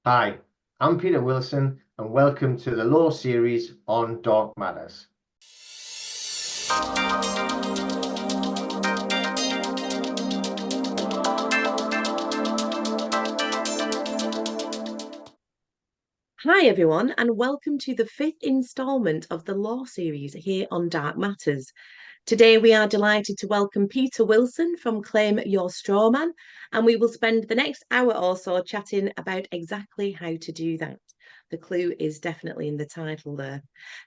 Hi, I'm Peter Wilson, and welcome to the Law series on Dark Matters. Hi, everyone, and welcome to the fifth instalment of the Law series here on Dark Matters. Today, we are delighted to welcome Peter Wilson from Claim Your Strawman, and we will spend the next hour or so chatting about exactly how to do that. The clue is definitely in the title there.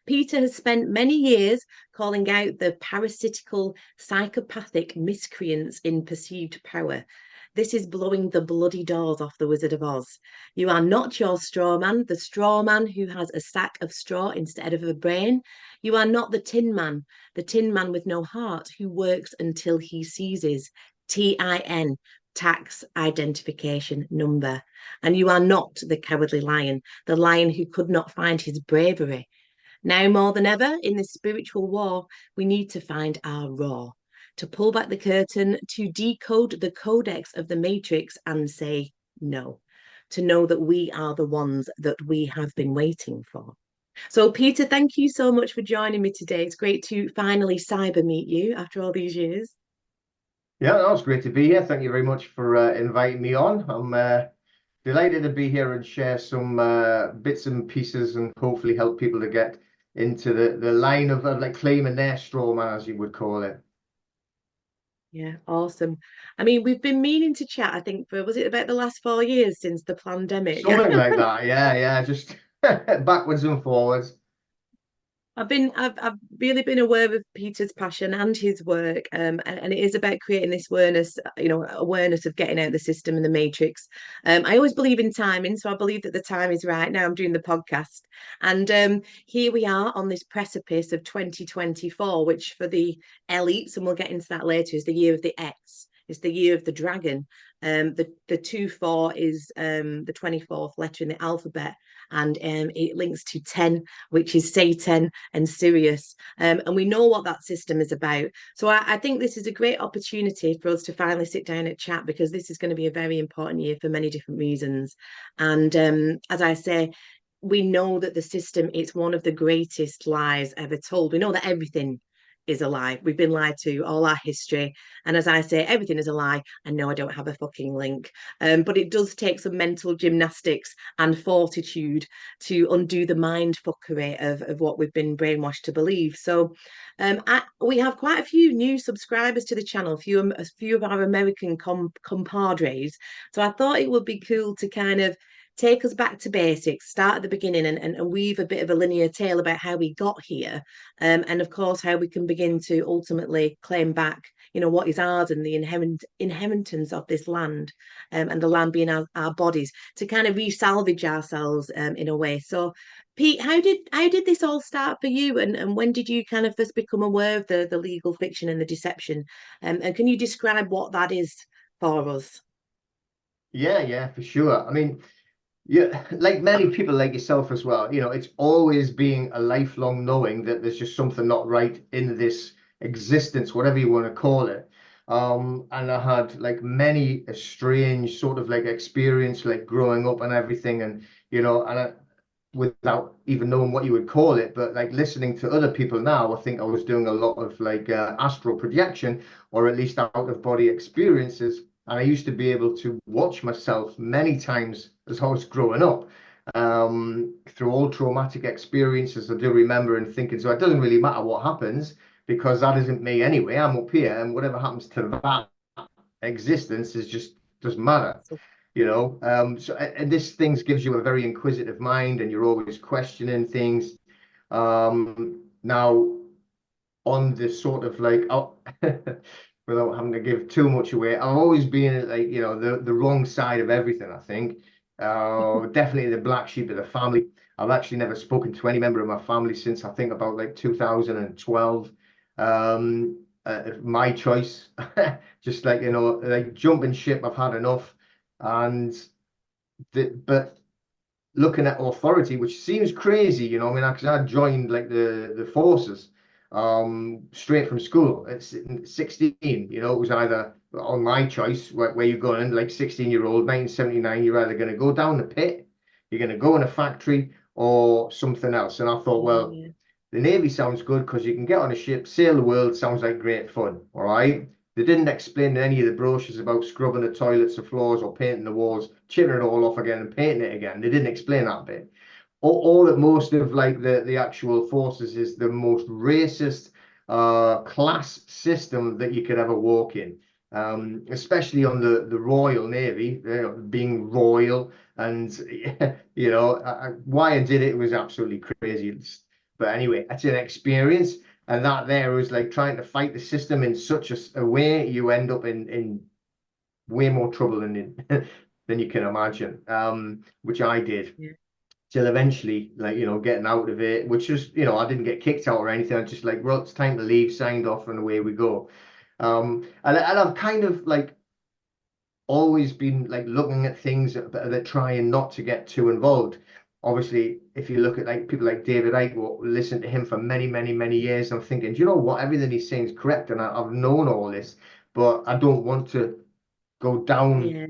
Peter has spent many years calling out the parasitical, psychopathic miscreants in perceived power. This is blowing the bloody doors off the Wizard of Oz. You are not your straw man, the straw man who has a sack of straw instead of a brain. You are not the tin man with no heart who works until he seizes. TIN, tax identification number. And you are not the cowardly lion, the lion who could not find his bravery. Now more than ever, in this spiritual war, we need to find our raw, to pull back the curtain, to decode the codex of the matrix and say no, to know that we are the ones that we have been waiting for. So, Peter, thank you so much for joining me today. It's great to finally cyber meet you after all these years. Yeah, that was great to be here. Thank you very much for inviting me on. I'm delighted to be here and share some bits and pieces and hopefully help people to get into the line of like claiming their straw man, as you would call it. Yeah, awesome. I mean, we've been meaning to chat, I think, for was it about the last 4 years since the pandemic? Something like that. Yeah, just backwards and forwards. I've really been aware of Peter's passion and his work, and it is about creating this awareness, awareness of getting out of the system and the matrix. I always believe in timing, so I believe that the time is right. Now I'm doing the podcast, and here we are on this precipice of 2024, which for the elites, and we'll get into that later, is the year of the X. It's the year of the dragon. The 2-4 is the 24th letter in the alphabet, and it links to 10, which is Satan and SIRIUS. And we know what that system is about. So I think this is a great opportunity for us to finally sit down and chat, because this is going to be a very important year for many different reasons. And as I say, we know that the system is one of the greatest lies ever told. We know that everything is a lie. We've been lied to all our history. And as I say, everything is a lie. I know I don't have a fucking link. But it does take some mental gymnastics and fortitude to undo the mind fuckery of what we've been brainwashed to believe. So we have quite a few new subscribers to the channel, a few of our American compadres. So I thought it would be cool to kind of take us back to basics, start at the beginning, and weave a bit of a linear tale about how we got here, and of course how we can begin to ultimately claim back, what is ours and the inheritance of this land, and the land being our bodies, to kind of re-salvage ourselves in a way. So, Pete, how did this all start for you, and when did you kind of first become aware of the legal fiction and the deception? And can you describe what that is for us? Yeah, for sure. I mean, yeah, like many people like yourself as well, it's always being a lifelong knowing that there's just something not right in this existence, whatever you want to call it. And I had like many a strange sort of like experience, like growing up and everything, and without even knowing what you would call it, but like listening to other people now, I think I was doing a lot of like astral projection, or at least out of body experiences. And I used to be able to watch myself many times as I was growing up, through all traumatic experiences. I do remember and thinking, so it doesn't really matter what happens because that isn't me anyway. I'm up here, and whatever happens to that existence is just doesn't matter. So, So and this things gives you a very inquisitive mind, and you're always questioning things. Now on this sort of like, oh, without having to give too much away, I've always been like, the wrong side of everything, I think. Definitely the black sheep of the family. I've actually never spoken to any member of my family since I think about like 2012. My choice. Just like, like jumping ship, I've had enough. And but looking at authority, which seems crazy, I mean, because I joined like the forces straight from school at 16. It was either on my choice where you're going, like 16-year-old 1979, you're either going to go down the pit You're going to go in a factory or something else. And I thought, well, Yeah. the Navy sounds good because you can get on a ship, sail the world, sounds like great fun. All right. They didn't explain in any of the brochures about scrubbing the toilets, the floors, or painting the walls, chipping it all off again and painting it again. They didn't explain that bit. All that most of like the actual forces is the most racist class system that you could ever walk in. Especially on the Royal Navy, being royal, and you know why I did it was absolutely crazy. But anyway, it's an experience, and that there was like trying to fight the system in such a way, you end up in way more trouble than you can imagine. Which I did. Yeah. Till eventually, like, getting out of it, which was, I didn't get kicked out or anything. I just like, well, it's time to leave, signed off, and away we go. And I've kind of like always been like looking at things that trying not to get too involved. Obviously, if you look at like people like David Icke, listen to him for many, many, many years, I'm thinking, do you know what? Everything he's saying is correct, and I've known all this, but I don't want to go down Yeah.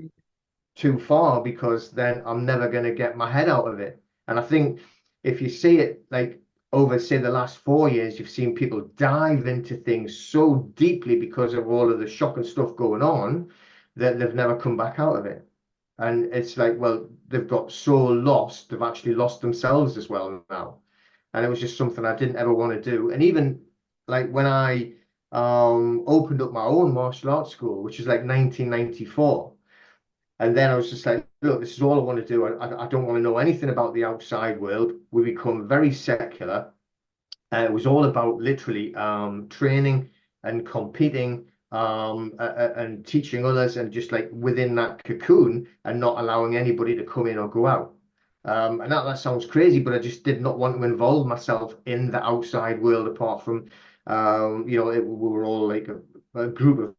too far because then I'm never going to get my head out of it. And I think if you see it like over, say, the last 4 years, you've seen people dive into things so deeply because of all of the shocking stuff going on that they've never come back out of it. And it's like, well, they've got so lost, they've actually lost themselves as well now. And it was just something I didn't ever want to do. And even like when I opened up my own martial arts school, which is like 1994. And then I was just like, look, this is all I want to do. I don't want to know anything about the outside world. We become very secular. It was all about literally training and competing and teaching others, and just like within that cocoon and not allowing anybody to come in or go out. And that sounds crazy, but I just did not want to involve myself in the outside world apart from, we were all like a group of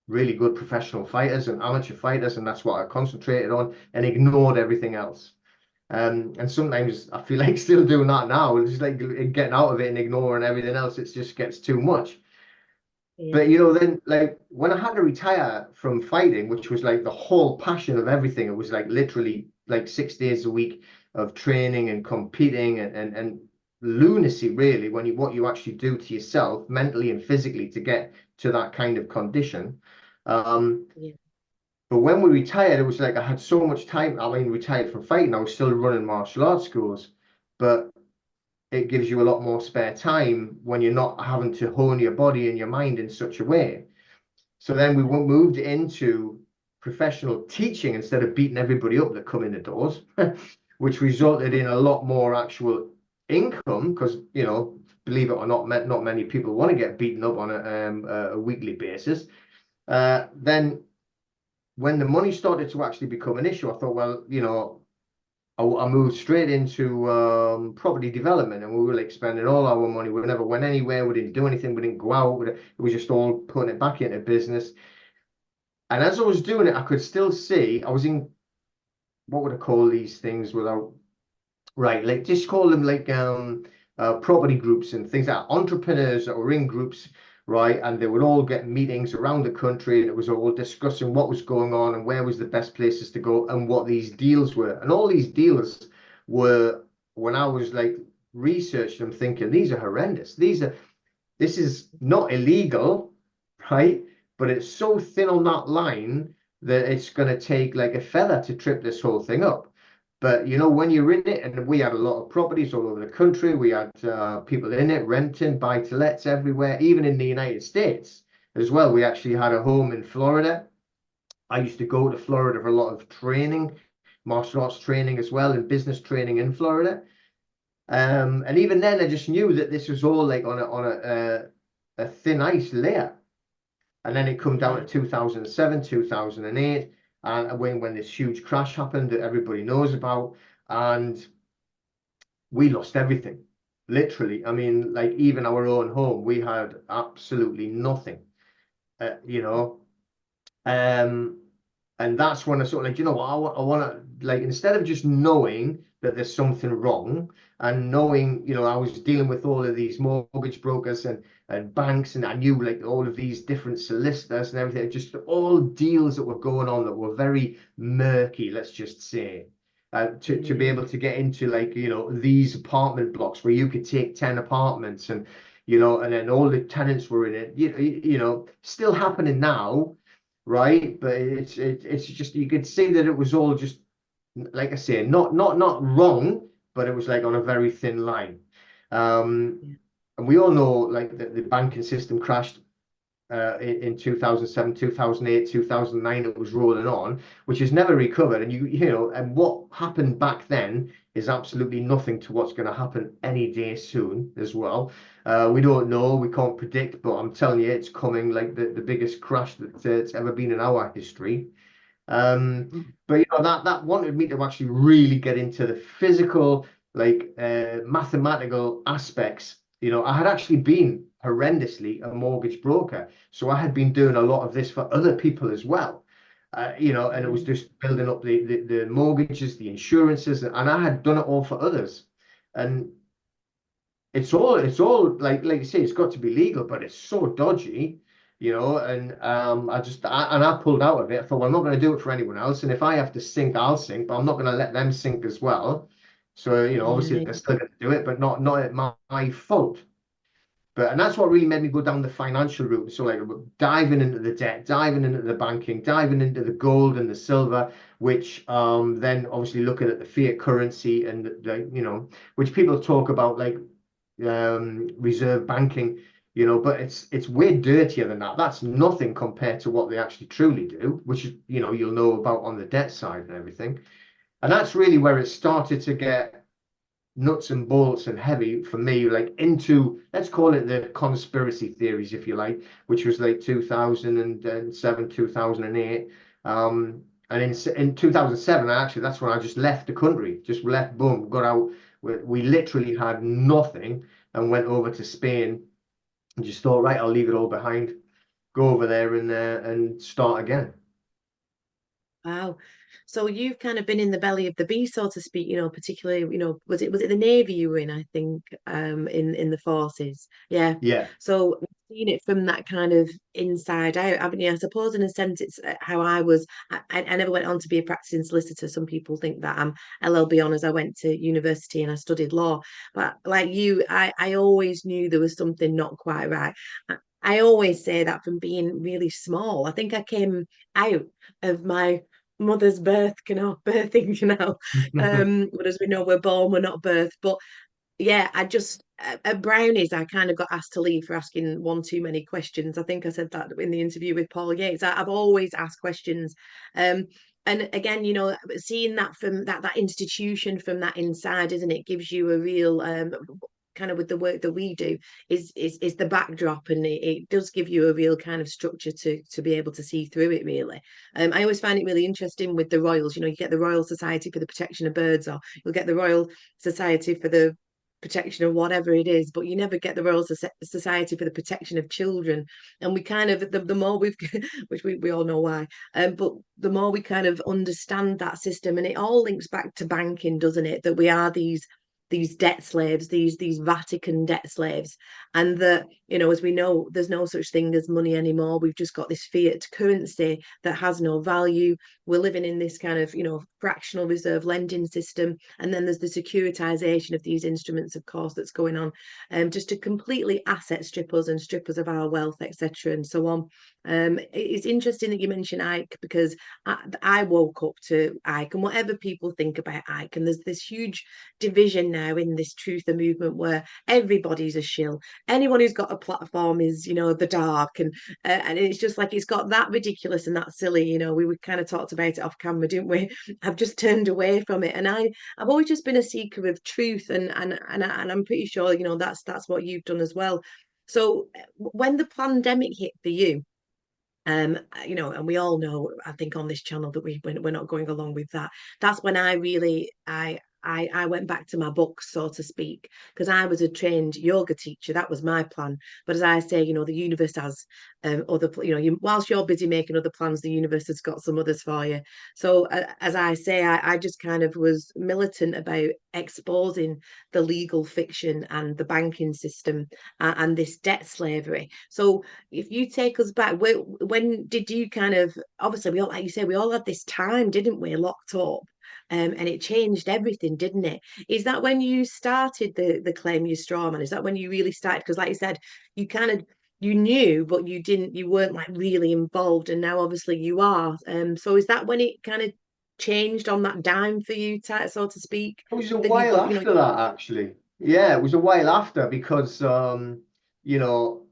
really good professional fighters and amateur fighters, and that's what I concentrated on and ignored everything else. And sometimes I feel like still doing that now. It's just like getting out of it and ignoring everything else. It just gets too much. Yeah. But then like when I had to retire from fighting, which was like the whole passion of everything, it was like literally like 6 days a week of training and competing and lunacy, really, when what you actually do to yourself mentally and physically to get to that kind of condition. Yeah. But when we retired, it was like I had so much time. I mean, retired from fighting, I was still running martial arts schools, but it gives you a lot more spare time when you're not having to hone your body and your mind in such a way. So then we moved into professional teaching instead of beating everybody up that come in the doors, which resulted in a lot more actual income because, believe it or not, not many people want to get beaten up on a weekly basis. Then when the money started to actually become an issue, I thought, well, I moved straight into property development, and we were like spending all our money. We never went anywhere. We didn't do anything. We didn't go out. It was just all putting it back into business. And as I was doing it, I could still see I was in, what would I call these things without, right, like just call them like property groups and things like that. Entrepreneurs that were in groups, right, and they would all get meetings around the country, and it was all discussing what was going on and where was the best places to go and what these deals were. And all these deals were, when I was like researching them, thinking these are horrendous. This is not illegal, right? But it's so thin on that line that it's going to take like a feather to trip this whole thing up. But when you're in it, and we had a lot of properties all over the country, we had people in it renting, buy to lets everywhere, even in the United States as well. We actually had a home in Florida. I used to go to Florida for a lot of training, martial arts training as well, and business training in Florida. And even then, I just knew that this was all like on a thin ice layer. And then it come down to 2007, 2008, and when this huge crash happened that everybody knows about, and we lost everything, literally. I mean, like even our own home, we had absolutely nothing, you know. And that's when I sort of like, what, I want to, like, instead of just knowing that there's something wrong and knowing, I was dealing with all of these mortgage brokers and banks, and I knew like all of these different solicitors and everything, just all deals that were going on that were very murky, let's just say. to be able to get into, like, you know, these apartment blocks where you could take 10 apartments, and, you know, and then all the tenants were in it, you know, still happening now, right? But it's just, you could see that it was all just, like I say, not wrong, but it was like on a very thin line. Yeah. And we all know, like, the banking system crashed in 2007, 2008, 2009. It was rolling on, which has never recovered. And you know, and what happened back then is absolutely nothing to what's going to happen any day soon as well. We don't know, we can't predict, but I'm telling you, it's coming, like the biggest crash that it's ever been in our history. But you know, that wanted me to actually really get into the physical, like, mathematical aspects. You know, I had actually been horrendously a mortgage broker, so I had been doing a lot of this for other people as well. You know, and it was just building up the mortgages, the insurances, and I had done it all for others. And it's all like you say, it's got to be legal, but it's so dodgy, you know. And I pulled out of it. I thought, well, I'm not going to do it for anyone else, and if I have to sink, I'll sink, but I'm not going to let them sink as well. So, you know, obviously Yeah. they're still going to do it, but not at my fault. But, and that's what really made me go down the financial route. So, like, diving into the debt, diving into the banking, diving into the gold and the silver, which then obviously looking at the fiat currency and you know, which people talk about, like, reserve banking, you know, but it's way dirtier than that. That's nothing compared to what they actually truly do, which is, you know, you'll know about on the debt side and everything. And that's really where it started to get nuts and bolts and heavy for me, like into, let's call it the conspiracy theories, if you like, which was like 2007, 2008. And in 2007, actually, that's when I just left the country, just left, boom, got out. We literally had nothing and went over to Spain and just thought, right, I'll leave it all behind, go over there and start again. Wow. So you've kind of been in the belly of the beast, so to speak, you know, particularly, you know, was it the Navy you were in, I think, in the forces. Yeah. Yeah. So seeing it from that kind of inside out, haven't you? I suppose in a sense it's how I was. I never went on to be a practicing solicitor. Some people think that I'm LLB honors. I went to university and I studied law. But like you, I always knew there was something not quite right. I always say that from being really small. I think I came out of my mother's birthing canal. But as we know, we're born, we're not birthed. But yeah, I just at Brownies, I kind of got asked to leave for asking one too many questions. I think I said that in the interview with Paul Yates. I've always asked questions. And again, you know, seeing that from that institution from that inside, isn't it, gives you a real kind of with the work that we do is the backdrop, and it does give you a real kind of structure to be able to see through it really. I always find it really interesting with the royals. You know, you get the Royal Society for the Protection of Birds, or you'll get the Royal Society for the protection of whatever it is, but you never get the Royal Society for the Protection of Children. And we kind of the more we've which we all know why, but the more we kind of understand that system, and it all links back to banking, doesn't it, that we are these debt slaves, these Vatican debt slaves, and that, you know, as we know, there's no such thing as money anymore. We've just got this fiat currency that has no value. We're living in this kind of, you know, fractional reserve lending system, and then there's the securitization of these instruments, of course, that's going on, just to completely asset strip us and strip us of our wealth, etc., and so on. It's interesting that you mentioned Ike, because I woke up to Ike, and whatever people think about Ike, and there's this huge division now in this truther movement where everybody's a shill. Anyone who's got a platform is, you know, the dark, and it's just like it's got that ridiculous and that silly. You know, we kind of talked about it off camera, didn't we? I've just turned away from it, and I've always just been a seeker of truth, and I'm pretty sure, you know, that's what you've done as well. So when the pandemic hit for you, you know, and we all know, I think on this channel that we're not going along with that. That's when I really I went back to my books, so to speak, because I was a trained yoga teacher. That was my plan. But as I say, you know, the universe has other, you know, whilst you're busy making other plans, the universe has got some others for you. So as I say, I just kind of was militant about exposing the legal fiction and the banking system, and this debt slavery. So if you take us back, when did you kind of, obviously we all, like you say, we all had this time, didn't we, locked up? and it changed everything, didn't it? Is that when you started the Claim Your Straw Man? Is that when you really started? Because like you said, you kind of you knew, but you weren't like really involved, and now obviously you are. So is that when it kind of changed on that dime for you, so to speak? It was a That you while got, after that, actually. Yeah, it was a while after because obviously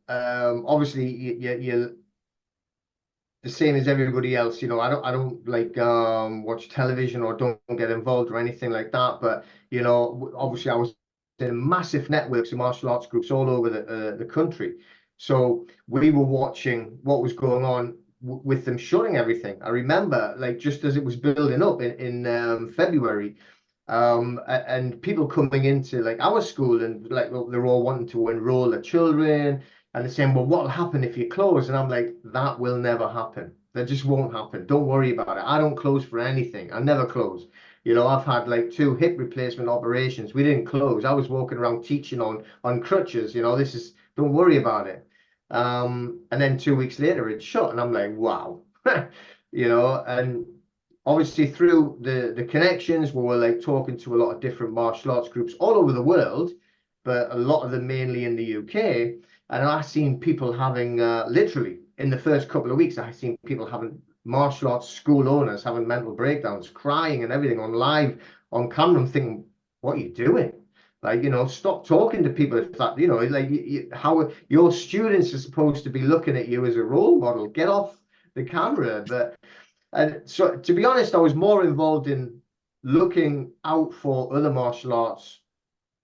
you the same as everybody else. I don't like watch television or don't get involved or anything like that. But obviously I was in massive networks of martial arts groups all over the country. So we were watching what was going on with them shutting everything. I remember, like, just as it was building up in February, and people coming into like our school, and like, well, they're all wanting to enroll their children, and they're saying, well, what'll happen if you close? And I'm like, that will never happen. That just won't happen. Don't worry about it. I don't close for anything. I never close. I've had like 2 hip replacement operations. We didn't close. I was walking around teaching on crutches. Don't worry about it. And then 2 weeks later it shut, and I'm like, wow. And obviously through the connections, we were like talking to a lot of different martial arts groups all over the world, but a lot of them mainly in the UK. And I've seen people having, literally in the first couple of weeks, I've seen people having martial arts school owners having mental breakdowns, crying and everything on live, on camera. I'm thinking, what are you doing? Like, stop talking to people. If that, like, how your students are supposed to be looking at you as a role model. Get off the camera. And so, to be honest, I was more involved in looking out for other martial arts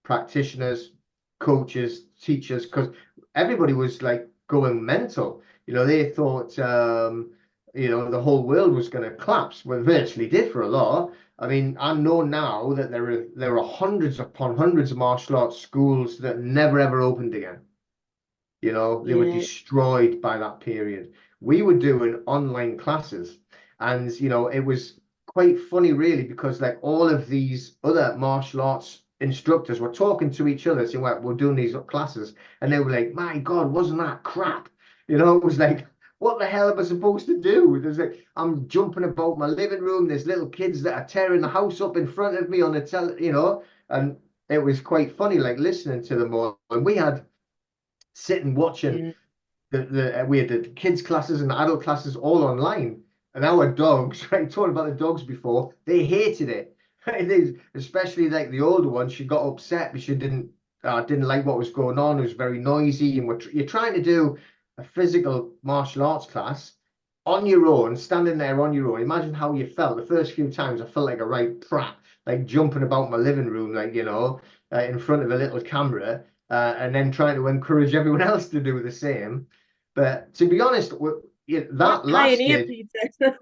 practitioners, coaches, teachers, because everybody was like going mental. They thought, the whole world was going to collapse. Well, it virtually did for a lot. I mean, I know now that there are hundreds upon hundreds of martial arts schools that never ever opened again. They were yeah, destroyed by that period. We were doing online classes, and it was quite funny, really, because like all of these other martial arts instructors were talking to each other, saying, well, we're doing these classes, and they were like, my God, wasn't that crap? It was like, what the hell am I supposed to do? There's like, I'm jumping about my living room. There's little kids that are tearing the house up in front of me on and it was quite funny, like listening to them all. And we had sitting watching yeah. we had the kids classes and the adult classes all online, and our dogs, right, talking about the dogs before, they hated it. Especially like the older one, she got upset because she didn't like what was going on. It was very noisy, and you're trying to do a physical martial arts class on your own, standing there on your own. Imagine how you felt the first few times. I felt like a right prat, like jumping about my living room, like, in front of a little camera, and then trying to encourage everyone else to do the same. But to be honest, What that pioneer, lasted. Peter?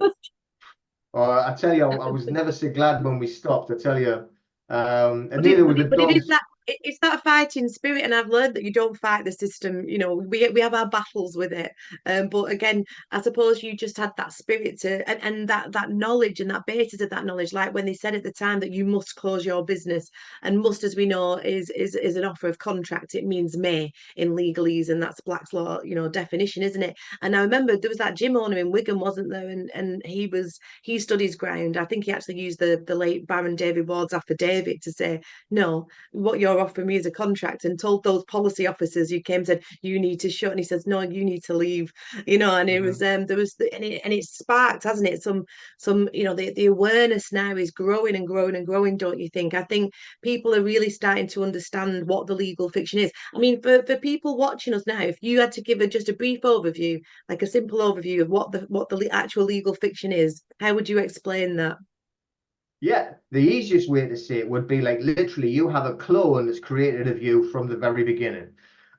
I tell you, I was never so glad when we stopped. I tell you, and But neither it, were but the it, but it is dogs. that it's that fighting spirit, and I've learned that you don't fight the system. We have our battles with it. But again, I suppose you just had that spirit and that knowledge and that basis of that knowledge, like when they said at the time that you must close your business, and must, as we know, is an offer of contract. It means may in legalese, and that's Black's law, definition, isn't it? And I remember there was that gym owner in Wigan, wasn't there? And he stood his ground. I think he actually used the late Baron David Ward's affidavit to say, no, what you're offering me is a contract, and told those policy officers who came and said, you need to shut. And he says, no, you need to leave, and it was, Mhm. there was, and it sparked, hasn't it? Some, the awareness now is growing and growing and growing, don't you think? I think people are really starting to understand what the legal fiction is. I mean, for people watching us now, if you had to give just a brief overview, like a simple overview of what the actual legal fiction is, how would you explain that? Yeah, the easiest way to say it would be like literally you have a clone that's created of you from the very beginning.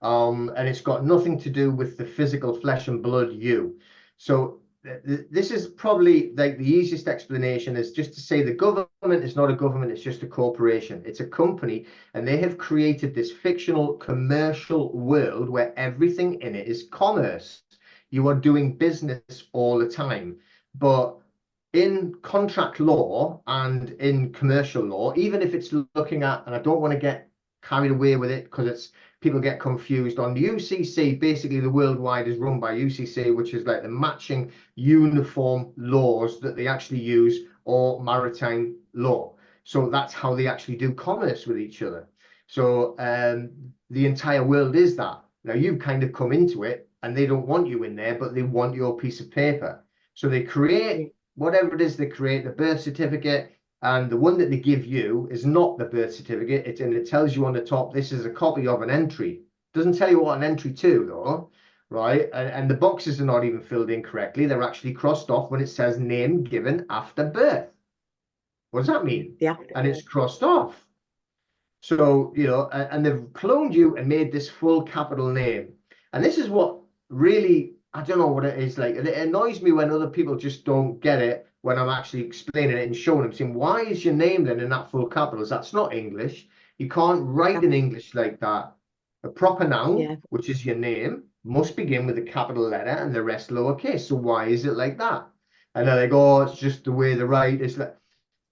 And it's got nothing to do with the physical flesh and blood you. So this is probably like the easiest explanation is just to say the government is not a government, it's just a corporation. It's a company, and they have created this fictional commercial world where everything in it is commerce. You are doing business all the time. But in contract law and in commercial law, even if it's looking at, and I don't want to get carried away with it because it's people get confused on the UCC. Basically, the worldwide is run by UCC, which is like the matching uniform laws that they actually use, or maritime law. So that's how they actually do commerce with each other. So the entire world is that. Now you've kind of come into it and they don't want you in there, but they want your piece of paper. So they create whatever it is they create, the birth certificate, and the one that they give you is not the birth certificate. And it tells you on the top, this is a copy of an entry. Doesn't tell you what an entry to, though, right? And the boxes are not even filled in correctly. They're actually crossed off when it says name given after birth. What does that mean? Yeah. And it's crossed off. So, you know, and they've cloned you and made this full capital name. And this is what really, I don't know what it is like. It annoys me when other people just don't get it when I'm actually explaining it and showing them, saying, why is your name then in that full capitals? That's not English. You can't write in English like that. A proper noun, which is your name, must begin with a capital letter and the rest lowercase. So why is it like that? And then they go, oh, it's just the way they write. It's like,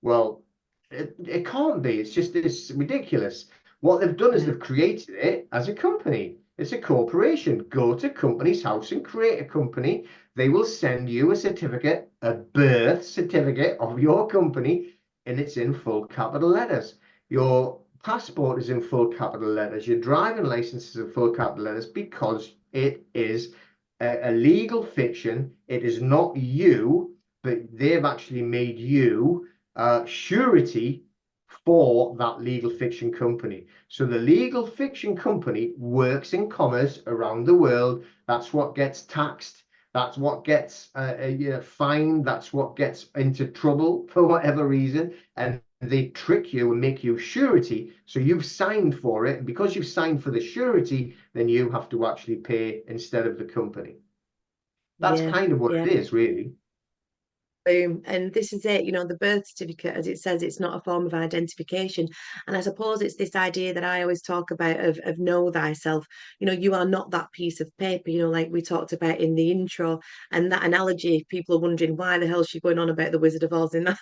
well, it can't be. It's ridiculous. What they've done is they've created it as a company. It's a corporation. Go to company's house and create a company. They will send you a certificate, a birth certificate of your company, and it's in full capital letters. Your passport is in full capital letters. Your driving license is in full capital letters because it is a legal fiction. It is not you, but they've actually made you surety for that legal fiction company. So the legal fiction company works in commerce around the world. That's what gets taxed. That's what gets fined. That's what gets into trouble for whatever reason. And they trick you and make you surety. So you've signed for it. And because you've signed for the surety, then you have to actually pay instead of the company. That's kind of what it is, really. Boom. And this is it, you know, the birth certificate, as it says, it's not a form of identification. And I suppose it's this idea that I always talk about of know thyself. You know, you are not that piece of paper, you know, like we talked about in the intro. And that analogy, if people are wondering why the hell is she going on about the Wizard of Oz in that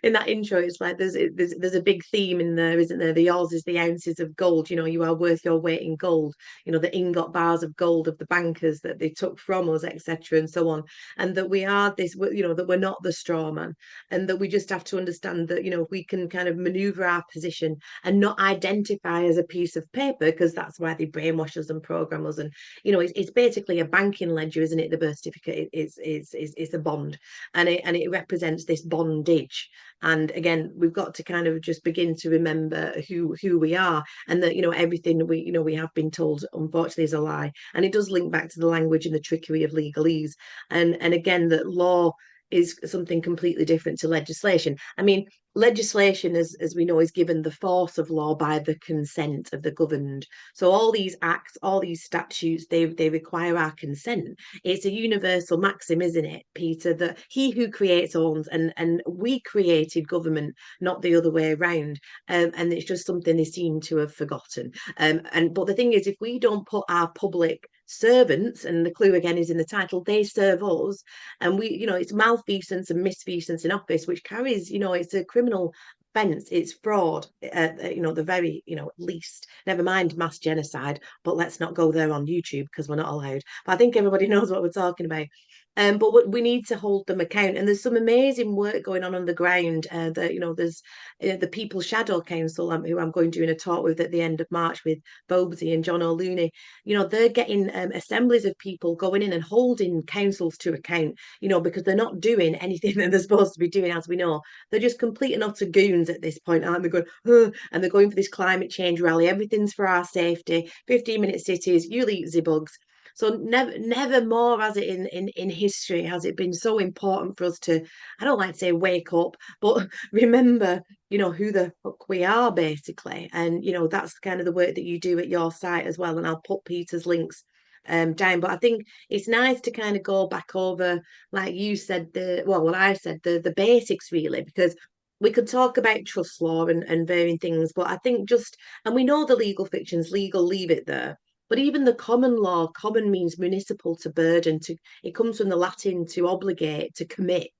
in that intro, it's like there's a big theme in there, isn't there? The Oz is the ounces of gold, you know, you are worth your weight in gold, you know, the ingot bars of gold of the bankers that they took from us, etc., and so on. And that we are this, you know, that we're not the straw man, and that we just have to understand that, you know, if we can kind of maneuver our position and not identify as a piece of paper, because that's why they brainwash us and program us. And you know, it's basically a banking ledger, isn't it? The birth certificate is a bond, and it represents this bondage. And again, we've got to kind of just begin to remember who we are, and that, you know, everything we, you know, we have been told unfortunately is a lie. And it does link back to the language and the trickery of legalese. And again, that law is something completely different to legislation. I mean, legislation, as we know, is given the force of law by the consent of the governed. So all these acts, all these statutes, they require our consent. It's a universal maxim, isn't it, Peter, that he who creates owns, and we created government, not the other way around. And it's just something they seem to have forgotten. But the thing is, if we don't put our public servants, and the clue again is in the title, they serve us, and we, you know, it's malfeasance and misfeasance in office, which carries, you know, it's a criminal offence, it's fraud, you know, the very, you know, least, never mind mass genocide, but let's not go there on YouTube because we're not allowed. But I think everybody knows what we're talking about. But we need to hold them account, and there's some amazing work going on the ground. That, you know, there's the People's Shadow Council, who I'm going to in a talk with at the end of March with Bobsy and John O'Looney. You know, they're getting assemblies of people going in and holding councils to account. You know, because they're not doing anything that they're supposed to be doing, as we know. They're just complete and utter goons at this point, aren't they? Going, and they're going for this climate change rally. Everything's for our safety. 15-minute cities. You'll eat the bugs. So never more has it in history has it been so important for us to, I don't like to say wake up, but remember, you know, who the fuck we are, basically. And, you know, that's kind of the work that you do at your site as well. And I'll put Peter's links down. But I think it's nice to kind of go back over, like you said, what I said, the basics really, because we could talk about trust law and varying things, but I think just, and we know the legal fiction's legal, leave it there. But even the common law, common means municipal, to burden, to, it comes from the Latin to obligate, to commit.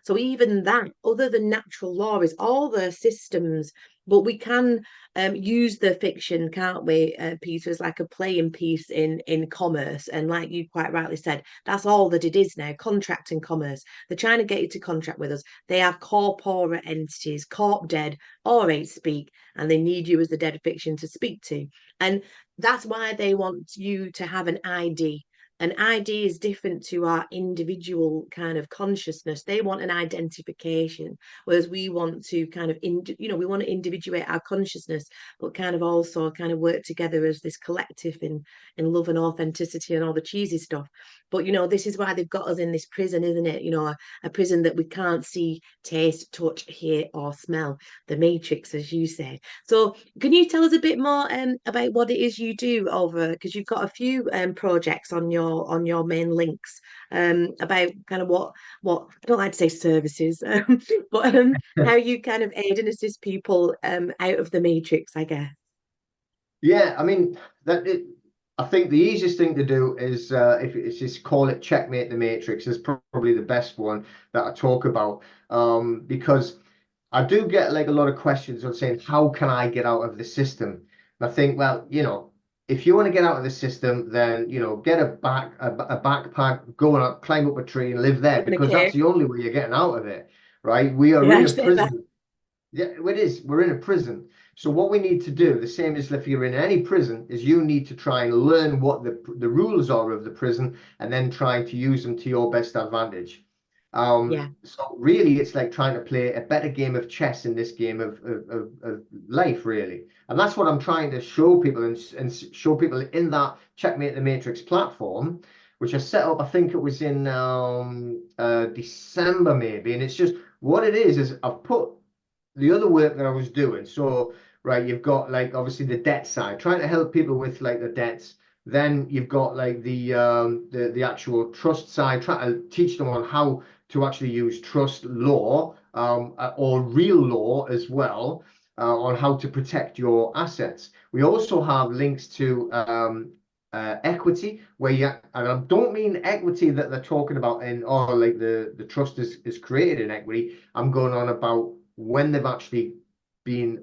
So even that, other than natural law, is all the systems. But we can use the fiction, can't we, Peter, as like a playing piece in commerce. And like you quite rightly said, that's all that it is now, contract and commerce. They're trying to get you to contract with us. They have corporate entities, corp dead, or ain't speak, and they need you as the dead fiction to speak to. And that's why they want you to have an ID. An ID is different to our individual kind of consciousness. They want an identification, whereas we want to kind of, we want to individuate our consciousness, but kind of also kind of work together as this collective in love and authenticity and all the cheesy stuff. But this is why they've got us in this prison, isn't it? A prison that we can't see, taste, touch, hear, or smell. The Matrix, as you say. So, can you tell us a bit more about what it is you do over? Because you've got a few projects on your main links about kind of what I don't like to say services, but how you kind of aid and assist people out of the Matrix, I guess. Yeah, I mean I think the easiest thing to do is if it's just call it checkmate the matrix is probably the best one that I talk about, because I do get like a lot of questions on saying how can I get out of the system? And I think, well, if you want to get out of the system, then get a backpack, go and climb up a tree and live there, In a because that's cave. the only way you're getting out of it, right? We are Yeah, I in a say that. prison. Yeah, it is. We're in a prison. So what we need to do, the same as if you're in any prison, is you need to try and learn what the rules are of the prison, and then trying to use them to your best advantage. Yeah. So really, it's like trying to play a better game of chess in this game of life, really. And that's what I'm trying to show people, and show people in that Checkmate the Matrix platform, which I set up, I think it was in December maybe. And it's just what it is I've put the other work that I was doing. So, right, you've got like obviously the debt side, trying to help people with like the debts. Then you've got like the actual trust side, trying to teach them on how to actually use trust law, or real law as well, on how to protect your assets. We also have links to equity, where and I don't mean equity that they're talking about in, or like the trust is created in equity. I'm going on about when they've actually been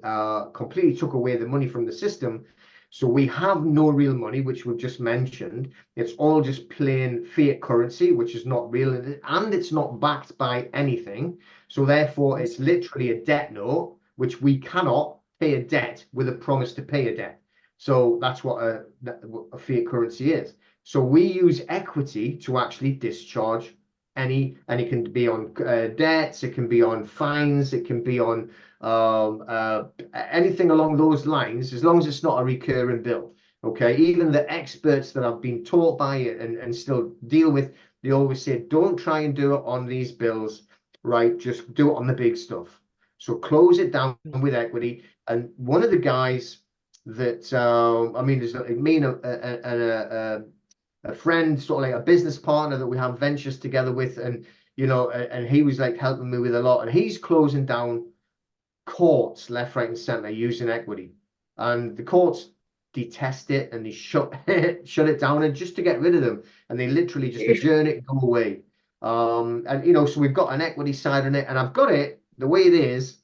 completely took away the money from the system. So we have no real money, which we've just mentioned. It's all just plain fiat currency, which is not real, and it's not backed by anything. So therefore, it's literally a debt note, which we cannot pay a debt with a promise to pay a debt. So that's what a fiat currency is. So we use equity to actually discharge and it can be on debts, it can be on fines, it can be on anything along those lines, as long as it's not a recurring bill. Okay, even the experts that I've been taught by and still deal with, they always say, don't try and do it on these bills, right? Just do it on the big stuff. So close it down with equity. And one of the guys that I mean, there's me and a friend, sort of like a business partner that we have ventures together with, and and he was like helping me with a lot, and he's closing down courts left, right, and center using equity, and the courts detest it, and they shut it down, and just to get rid of them, and they literally just adjourn it, go away. And so we've got an equity side on it, and I've got it the way it is.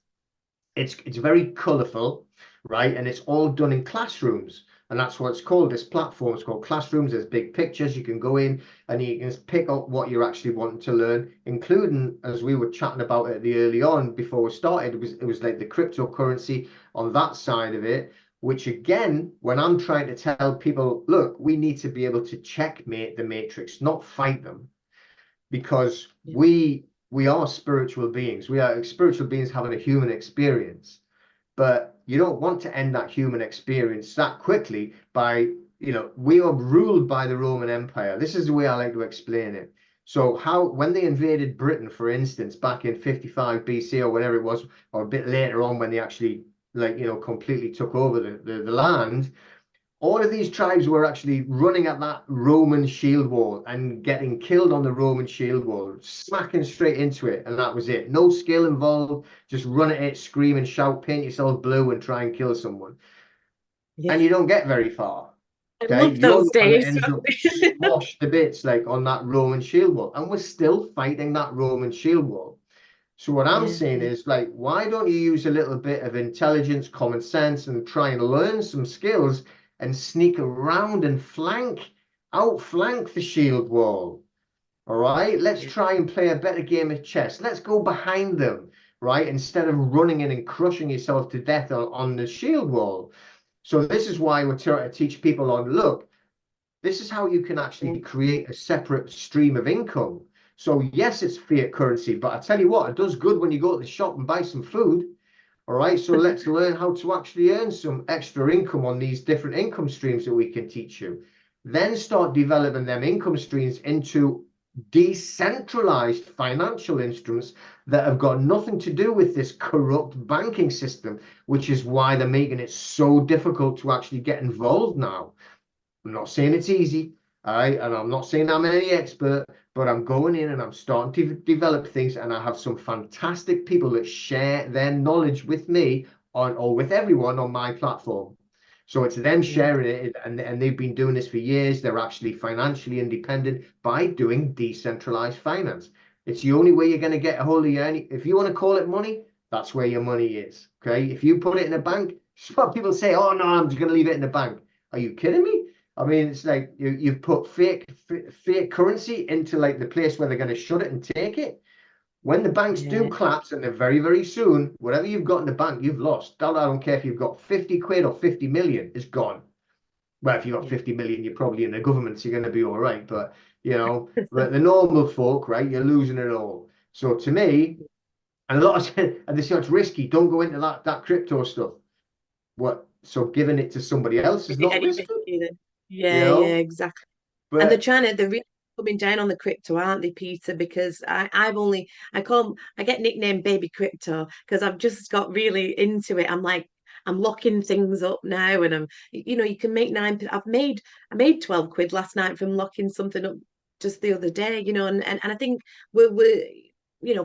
It's very colorful, right? And it's all done in classrooms. And that's what it's called. This platform is called Classrooms. There's big pictures. You can go in and you can pick up what you're actually wanting to learn, including, as we were chatting about it the early on before we started, it was like the cryptocurrency on that side of it, which again, when I'm trying to tell people, look, we need to be able to checkmate the matrix, not fight them, because we are spiritual beings. We are spiritual beings having a human experience. But you don't want to end that human experience that quickly by, we are ruled by the Roman Empire. This is the way I like to explain it. So when they invaded Britain, for instance, back in 55 BC or whatever it was, or a bit later on when they actually completely took over the land, all of these tribes were actually running at that Roman shield wall and getting killed on the Roman shield wall, smacking straight into it. And that was it. No skill involved. Just run at it, scream and shout, paint yourself blue and try and kill someone. Yeah. And you don't get very far. I Okay. love You're those the one that days. ends up squashed to bits like on that Roman shield wall. And we're still fighting that Roman shield wall. So what I'm Yeah. saying is, like, why don't you use a little bit of intelligence, common sense, and try and learn some skills and sneak around and outflank the shield wall? All right, let's Yeah. try and play a better game of chess. Let's go behind them, right? Instead of running in and crushing yourself to death on the shield wall. So this is why we're trying to teach people on, look, this is how you can actually create a separate stream of income. So yes, it's fiat currency, but I tell you what, it does good when you go to the shop and buy some food. All right, so let's learn how to actually earn some extra income on these different income streams that we can teach you. Then start developing them income streams into decentralized financial instruments that have got nothing to do with this corrupt banking system, which is why they're making it so difficult to actually get involved now. I'm not saying it's easy, all right, and I'm not saying I'm any expert, but I'm going in and I'm starting to develop things, and I have some fantastic people that share their knowledge with me on or with everyone on my platform. So it's them Yeah. sharing it, and they've been doing this for years. They're actually financially independent by doing decentralized finance. It's the only way you're going to get a hold of your money. If you want to call it money, that's where your money is. Okay. If you put it in a bank, some people say, oh no, I'm just going to leave it in the bank. Are you kidding me? I mean, it's like you've put fake currency into like the place where they're going to shut it and take it. When the banks do Yeah. collapse, and they're very, very soon, whatever you've got in the bank, you've lost. I don't care if you've got 50 quid or 50 million, it's gone. Well, if you've got Yeah. 50 million, you're probably in the government, so you're going to be all right. But, but the normal folk, right, you're losing it all. So to me, and a lot of, and they say it's risky, don't go into that crypto stuff. What? So giving it to somebody else Is is it not any risky, risky then? you Yeah, yeah, know? exactly. And But they're really coming down on the crypto, aren't they, Peter? Because I get nicknamed Baby Crypto because I've just got really into it. I'm like, I'm locking things up now, and you can make I made 12 quid last night from locking something up just the other day, and I think we're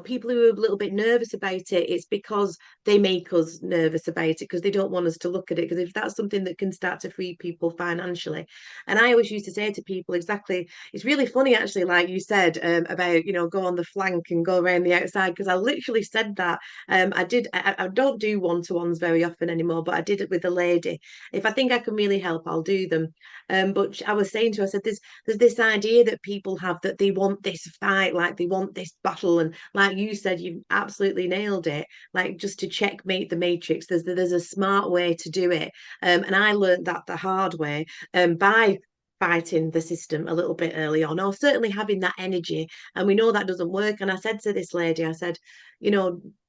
people who are a little bit nervous about it, it's because they make us nervous about it because they don't want us to look at it. Because if that's something that can start to free people financially, and I always used to say to people exactly, it's really funny actually, like you said, about go on the flank and go around the outside, because I literally said that. I don't do one-to-ones very often anymore, but I did it with a lady. If I think I can really help, I'll do them. But I was saying to her, I said, there's this idea that people have that they want this fight, like they want this battle, and like you said, you absolutely nailed it. Like, just to checkmate the matrix, there's a smart way to do it. And I learned that the hard way, by fighting the system a little bit early on, or certainly having that energy. And we know that doesn't work. And I said to this lady, I said,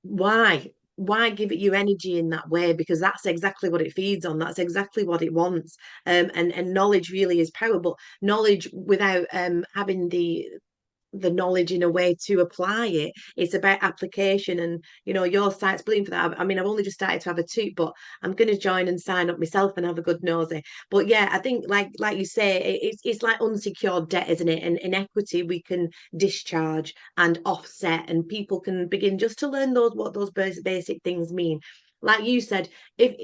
why? Why give it your energy in that way? Because that's exactly what it feeds on. That's exactly what it wants. And knowledge really is power, but knowledge without having the knowledge in a way to apply it. It's about application, and your site's brilliant for that. I mean, I've only just started to have a toot, but I'm going to join and sign up myself and have a good nosy. But yeah, I think like you say, it's like unsecured debt, isn't it? And in equity, we can discharge and offset, and people can begin just to learn what those basic things mean. Like you said, if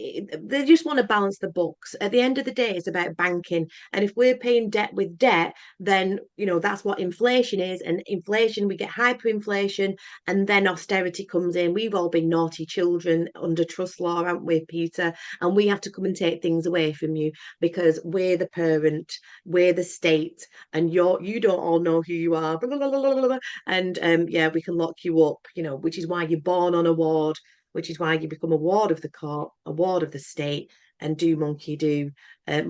they just want to balance the books, at the end of the day, it's about banking. And if we're paying debt with debt, then that's what inflation is. And inflation, we get hyperinflation, and then austerity comes in. We've all been naughty children under trust law, haven't we, Peter? And we have to come and take things away from you because we're the parent, we're the state, and you don't all know who you are. Blah, blah, blah, blah, blah. And yeah, we can lock you up, which is why you're born on a ward, which is why you become a ward of the court, a ward of the state, and monkey do a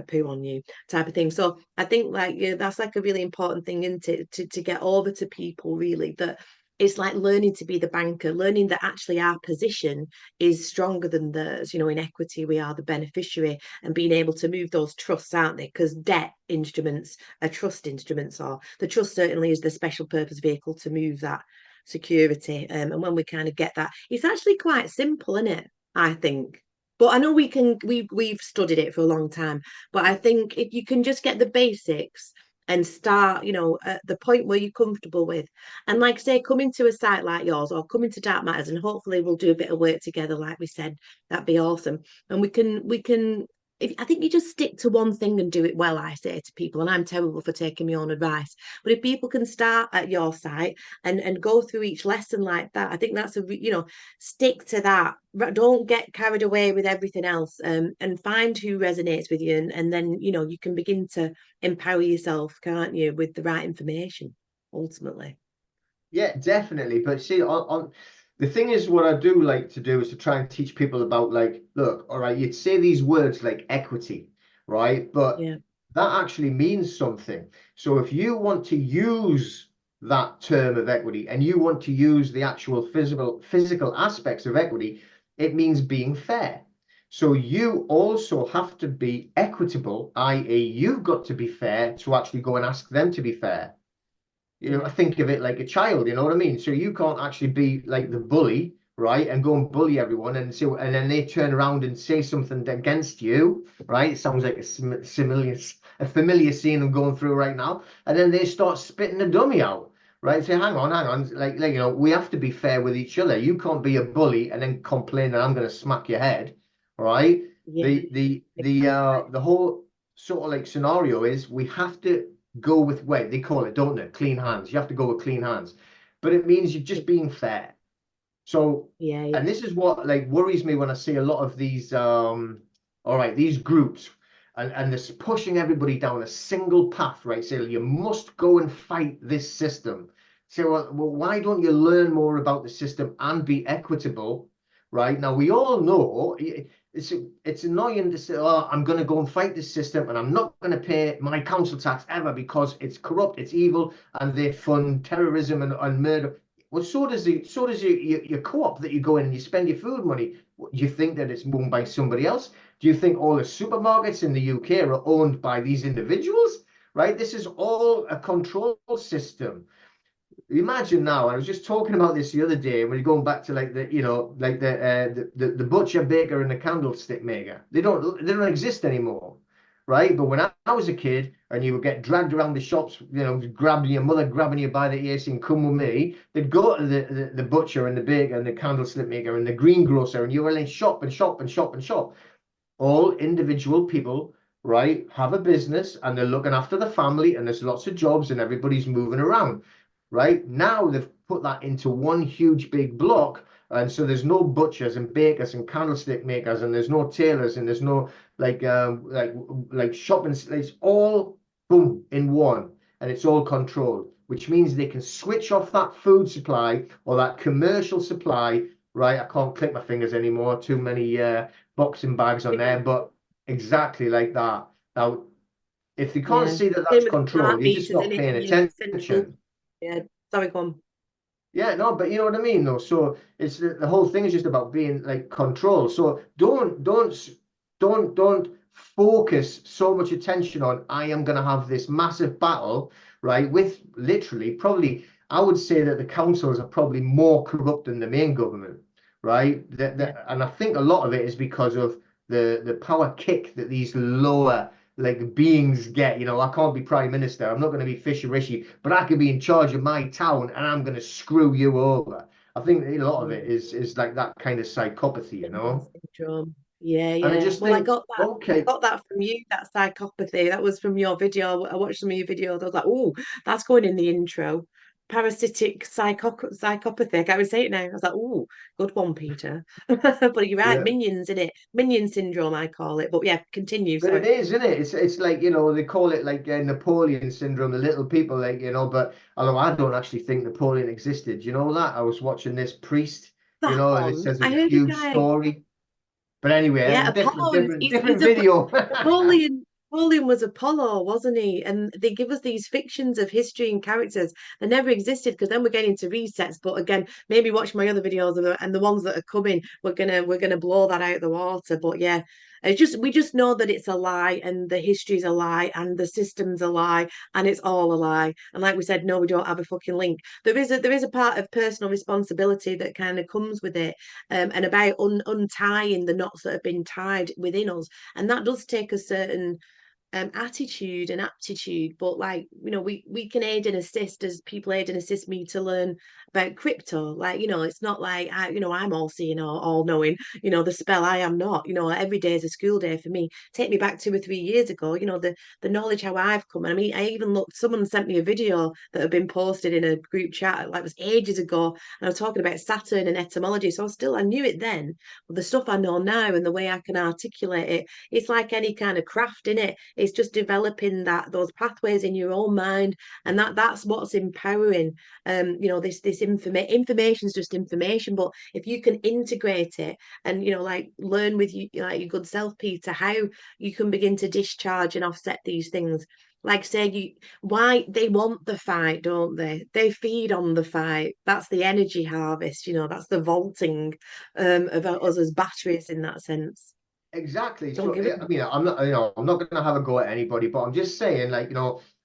poo on you type of thing. So I think that's like a really important thing, isn't it, to get over to people, really, that it's like learning to be the banker, learning that actually our position is stronger than theirs. In equity, we are the beneficiary, and being able to move those trusts, aren't they? Because debt instruments are trust instruments, or the trust certainly is the special purpose vehicle to move that security. And when we kind of get that, it's actually quite simple, isn't it? I think. But I know we've studied it for a long time. But I think if you can just get the basics and start, at the point where you're comfortable with, and like say, come into a site like yours or come into Dark Matters, and hopefully we'll do a bit of work together, like we said, that'd be awesome. And we can I think you just stick to one thing and do it well, I say to people, and I'm terrible for taking my own advice. But if people can start at your site and go through each lesson like that, I think that's stick to that. Don't get carried away with everything else, and find who resonates with you, and then you can begin to empower yourself, can't you, with the right information, ultimately. Yeah, definitely. But see, on the thing is, what I do like to do is to try and teach people about, like, look, all right, you'd say these words like equity, right? But Yeah, that actually means something. So if you want to use that term of equity and you want to use the actual physical aspects of equity, it means being fair. So you also have to be equitable, i.e., you've got to be fair to actually go and ask them to be fair. I yeah, think of it like a child, you know what I mean? So you can't actually be like the bully, right? And go and bully everyone and then they turn around and say something against you, right? It sounds like a familiar scene I'm going through right now. And then they start spitting the dummy out, right? Say, hang on, we have to be fair with each other. You can't be a bully and then complain that I'm going to smack your head, right? yeah, The whole sort of like scenario is we have to go with weight. They call it, don't they? Clean hands. You have to go with clean hands. But it means you're just being fair. So, yeah, and yeah, this is what like worries me when I see a lot of these all right, these groups and this pushing everybody down a single path, right? So you must go and fight this system. So well, why don't you learn more about the system and be equitable, right? Now we all know it's annoying to say, oh, I'm going to go and fight this system and I'm not going to pay my council tax ever because it's corrupt, it's evil, and they fund terrorism and murder. Well, so does your co-op that you go in and you spend your food money. Do you think that it's owned by somebody else? Do you think all the supermarkets in the UK are owned by these individuals? Right? This is all a control system. Imagine now, I was just talking about this the other day, when you're going back to like the butcher, baker, and the candlestick maker. They don't exist anymore, right? But when I was a kid, and you would get dragged around the shops, grabbing your mother, grabbing you by the ear, saying, "Come with me." They'd go to the butcher and the baker and the candlestick maker and the greengrocer, and you were in shop and shop and shop and shop. All individual people, right, have a business and they're looking after the family, and there's lots of jobs and everybody's moving around. Right now, they've put that into one huge big block, and so there's no butchers and bakers and candlestick makers, and there's no tailors, and there's no like shopping. It's all boom in one, and it's all controlled, which means they can switch off that food supply or that commercial supply. Right, I can't click my fingers anymore. Too many boxing bags on there, but exactly like that. Now, if they can't yeah. see that Same that's with the smart control, you're just meters, not in it, paying and your central. attention. Yeah, sorry, go on. Yeah, no, but you know what I mean, though. So it's the whole thing is just about being like control. So don't focus so much attention on I am going to have this massive battle, right? With literally probably I would say that the councils are probably more corrupt than the main government, right? Yeah, And I think a lot of it is because of the power kick that these lower like beings get. I can't be prime minister. I'm not going to be Fisher Rishi, but I could be in charge of my town and I'm going to screw you over. I think a lot of yeah. it is like that kind of psychopathy. Syndrome. Yeah, And I yeah. just Well, I think, got that. I okay, got that from you. That psychopathy. That was from your video. I watched some of your videos. I was like, oh, that's going in the intro. Parasitic psychopathy. I can't even say it now. I was like, oh, good one, Peter. But you're right. yeah. Minions in it. Minion syndrome, I call it. But yeah, continue. But it Sorry. is, isn't it? It's like, they call it like Napoleon syndrome, the little people, but although I don't actually think Napoleon existed. You know that? I was watching this priest, That and it one. says I a heard a huge guy. story. But anyway, that's Yeah, a different, Apollo. different, different He's video. Napoleon. Napoleon was Apollo, wasn't he? And they give us these fictions of history and characters that never existed, because then we're getting into resets. But again, maybe watch my other videos and the ones that are coming. We're gonna blow that out of the water. But yeah, we just know that it's a lie, and the history's a lie, and the system's a lie, and it's all a lie. And like we said, no, we don't have a fucking link. There is a part of personal responsibility that kind of comes with it, and about untying the knots that have been tied within us, and that does take a certain attitude and aptitude. But like we can aid and assist, as people aid and assist me to learn about crypto. Like, it's not like I'm all seeing or all knowing, the spell. I am not, every day is a school day for me. Take me back 2 or 3 years ago, the knowledge how I've come. I mean, I even looked, someone sent me a video that had been posted in a group chat, like it was ages ago, and I was talking about Saturn and etymology. So I knew it then, but the stuff I know now and the way I can articulate it, it's like any kind of craft in it. It's just developing those pathways in your own mind, and that's what's empowering. This information is just information, but if you can integrate it and like learn with you, like your good self, Peter, how you can begin to discharge and offset these things. Like say why they want the fight, don't they? They feed on the fight. That's the energy harvest, that's the vaulting of us as batteries in that sense. Exactly. Don't So, give a I mean, I'm not going to have a go at anybody, but I'm just saying, like,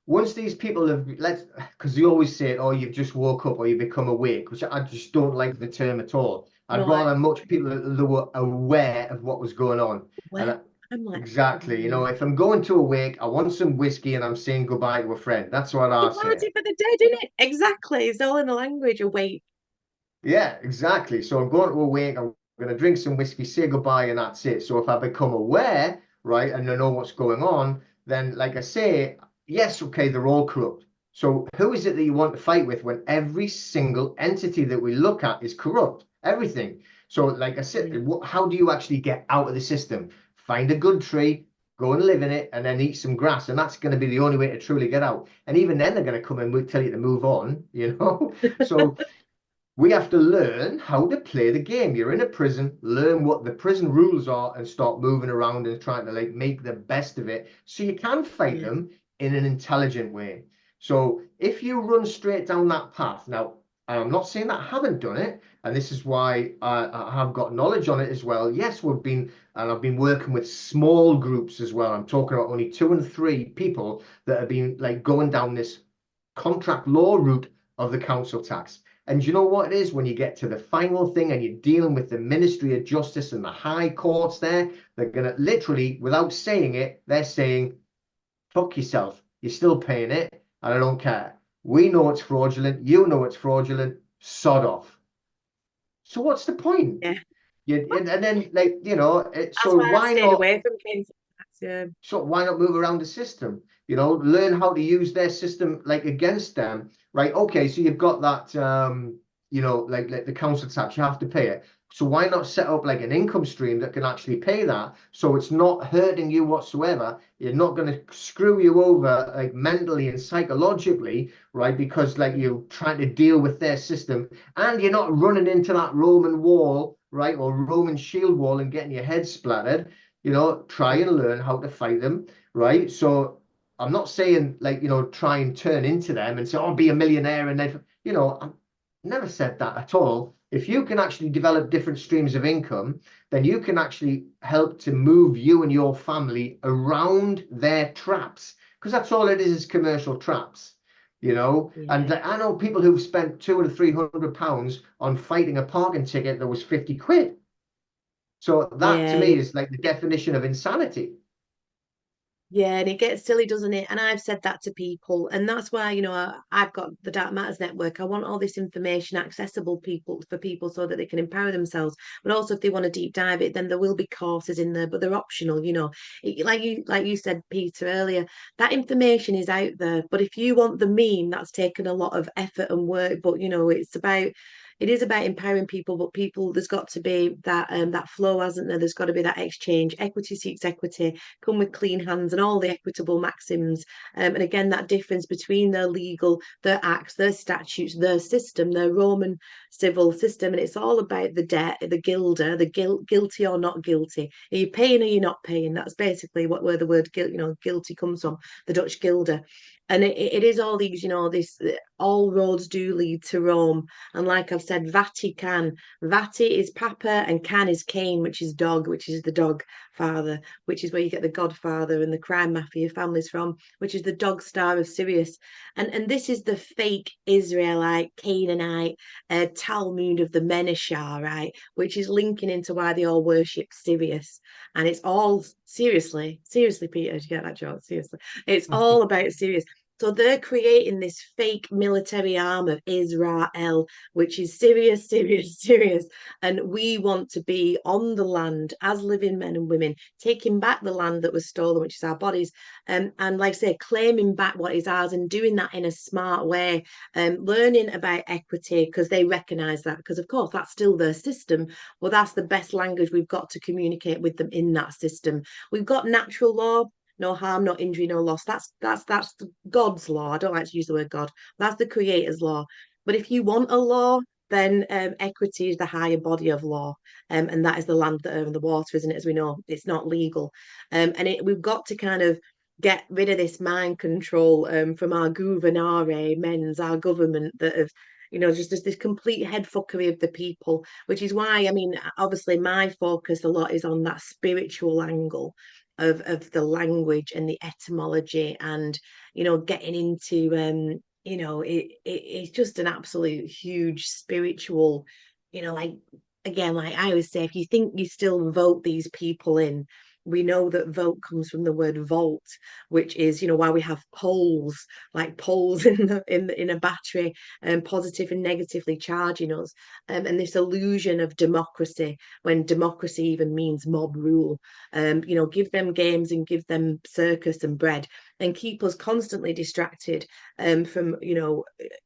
once these people have, because you always say, oh, you've just woke up or you become awake, which I just don't like the term at all. I'd no. rather much people that were aware of what was going on. And Where I'm like, exactly, if I'm going to awake, I want some whiskey and I'm saying goodbye to a friend. That's what the I say. party for the dead, isn't it? Exactly. It's all in the language. Awake. Yeah, exactly. So I'm going to awake, I'm going to drink some whiskey, say goodbye, and that's it. So if I become aware, right, and I know what's going on, then, like I say, yes, okay, they're all corrupt. So who is it that you want to fight with when every single entity that we look at is corrupt? Everything. So, like I said, Yeah. how do you actually get out of the system? Find a good tree, go and live in it, and then eat some grass. And that's going to be the only way to truly get out. And even then, they're going to come and tell you to move on. So we have to learn how to play the game. You're in a prison, learn what the prison rules are and start moving around and trying to like make the best of it so you can fight Yeah. them in an intelligent way. So if you run straight down that path, now I'm not saying that I haven't done it, and this is why I have got knowledge on it as well. Yes, I've been working with small groups as well. I'm talking about only 2 and 3 people that have been like going down this contract law route of the council tax. And you know what it is when you get to the final thing and you're dealing with the Ministry of Justice and the high courts there, they're going to literally, without saying it, they're saying, fuck yourself. You're still paying it. And I don't care. We know it's fraudulent. You know it's fraudulent. Sod off. So what's the point? Yeah. And then, like, That's so why I've why stayed not? away from council tax. Yeah. So why not move around the system? Learn how to use their system like against them, right? Okay, so you've got that, like the council tax, you have to pay it. So why not set up like an income stream that can actually pay that? So it's not hurting you whatsoever. You're not going to screw you over like mentally and psychologically, right? Because like you're trying to deal with their system and you're not running into that Roman wall, right? Or Roman shield wall and getting your head splattered. Try and learn how to fight them, right? So I'm not saying like, try and turn into them and say, oh, be a millionaire. And then, I never said that at all. If you can actually develop different streams of income, then you can actually help to move you and your family around their traps. Because that's all it is commercial traps. Yeah. And I know people who've spent £200 or £300 on fighting a parking ticket that was 50 quid. So that to Yeah. me is like the definition of insanity. Yeah, and it gets silly, doesn't it? And I've said that to people, and that's why I've got the Dark Matters Network. I want all this information accessible for people so that they can empower themselves. But also, if they want to deep dive it, then there will be courses in there, but they're optional. Like you said, Peter earlier, that information is out there. But if you want the mean, that's taken a lot of effort and work. But it is about empowering people, but people, there's got to be that flow, hasn't there? There's got to be that exchange. Equity seeks equity, come with clean hands and all the equitable maxims. And again, that difference between their legal, their acts, their statutes, their system, their Roman civil system. And it's all about the debt, the gilder, the guilty or not guilty. Are you paying or you're not paying? That's basically where the word guilty comes from, the Dutch gilder. And it is all these, this all roads do lead to Rome. And like I've said, Vatican. Vati is Papa and Can is Cain, which is dog, which is the dog father, which is where you get the Godfather and the crime mafia families from, which is the dog star of Sirius. And this is the fake Israelite, Canaanite Talmud of the Menashar, right? Which is linking into why they all worship Sirius. And it's all seriously, Peter, did you get that joke? Seriously. It's all about Sirius. So they're creating this fake military arm of Israel, which is serious, serious, serious. And we want to be on the land as living men and women, taking back the land that was stolen, which is our bodies, and like I say, claiming back what is ours and doing that in a smart way, learning about equity because they recognize that, because of course that's still their system. Well, that's the best language we've got to communicate with them in that system. We've got natural law, no harm, no injury, no loss. That's God's law. I don't like to use the word God. That's the Creator's law. But if you want a law, then equity is the higher body of law, and that is the land, the earth, and the water, isn't it? As we know, it's not legal, we've got to kind of get rid of this mind control from our gouvernare men's, our government that have, just this complete head fuckery of the people, which is why, I mean, obviously my focus a lot is on that spiritual angle of the language and the etymology, and getting into it's just an absolute huge spiritual, like, again, like I always say, if you think you still vote these people in, we know that vote comes from the word volt, which is, why we have poles, like poles in a battery, and positive and negatively charging us, and this illusion of democracy, when democracy even means mob rule. Give them games and give them circus and bread, and keep us constantly distracted from,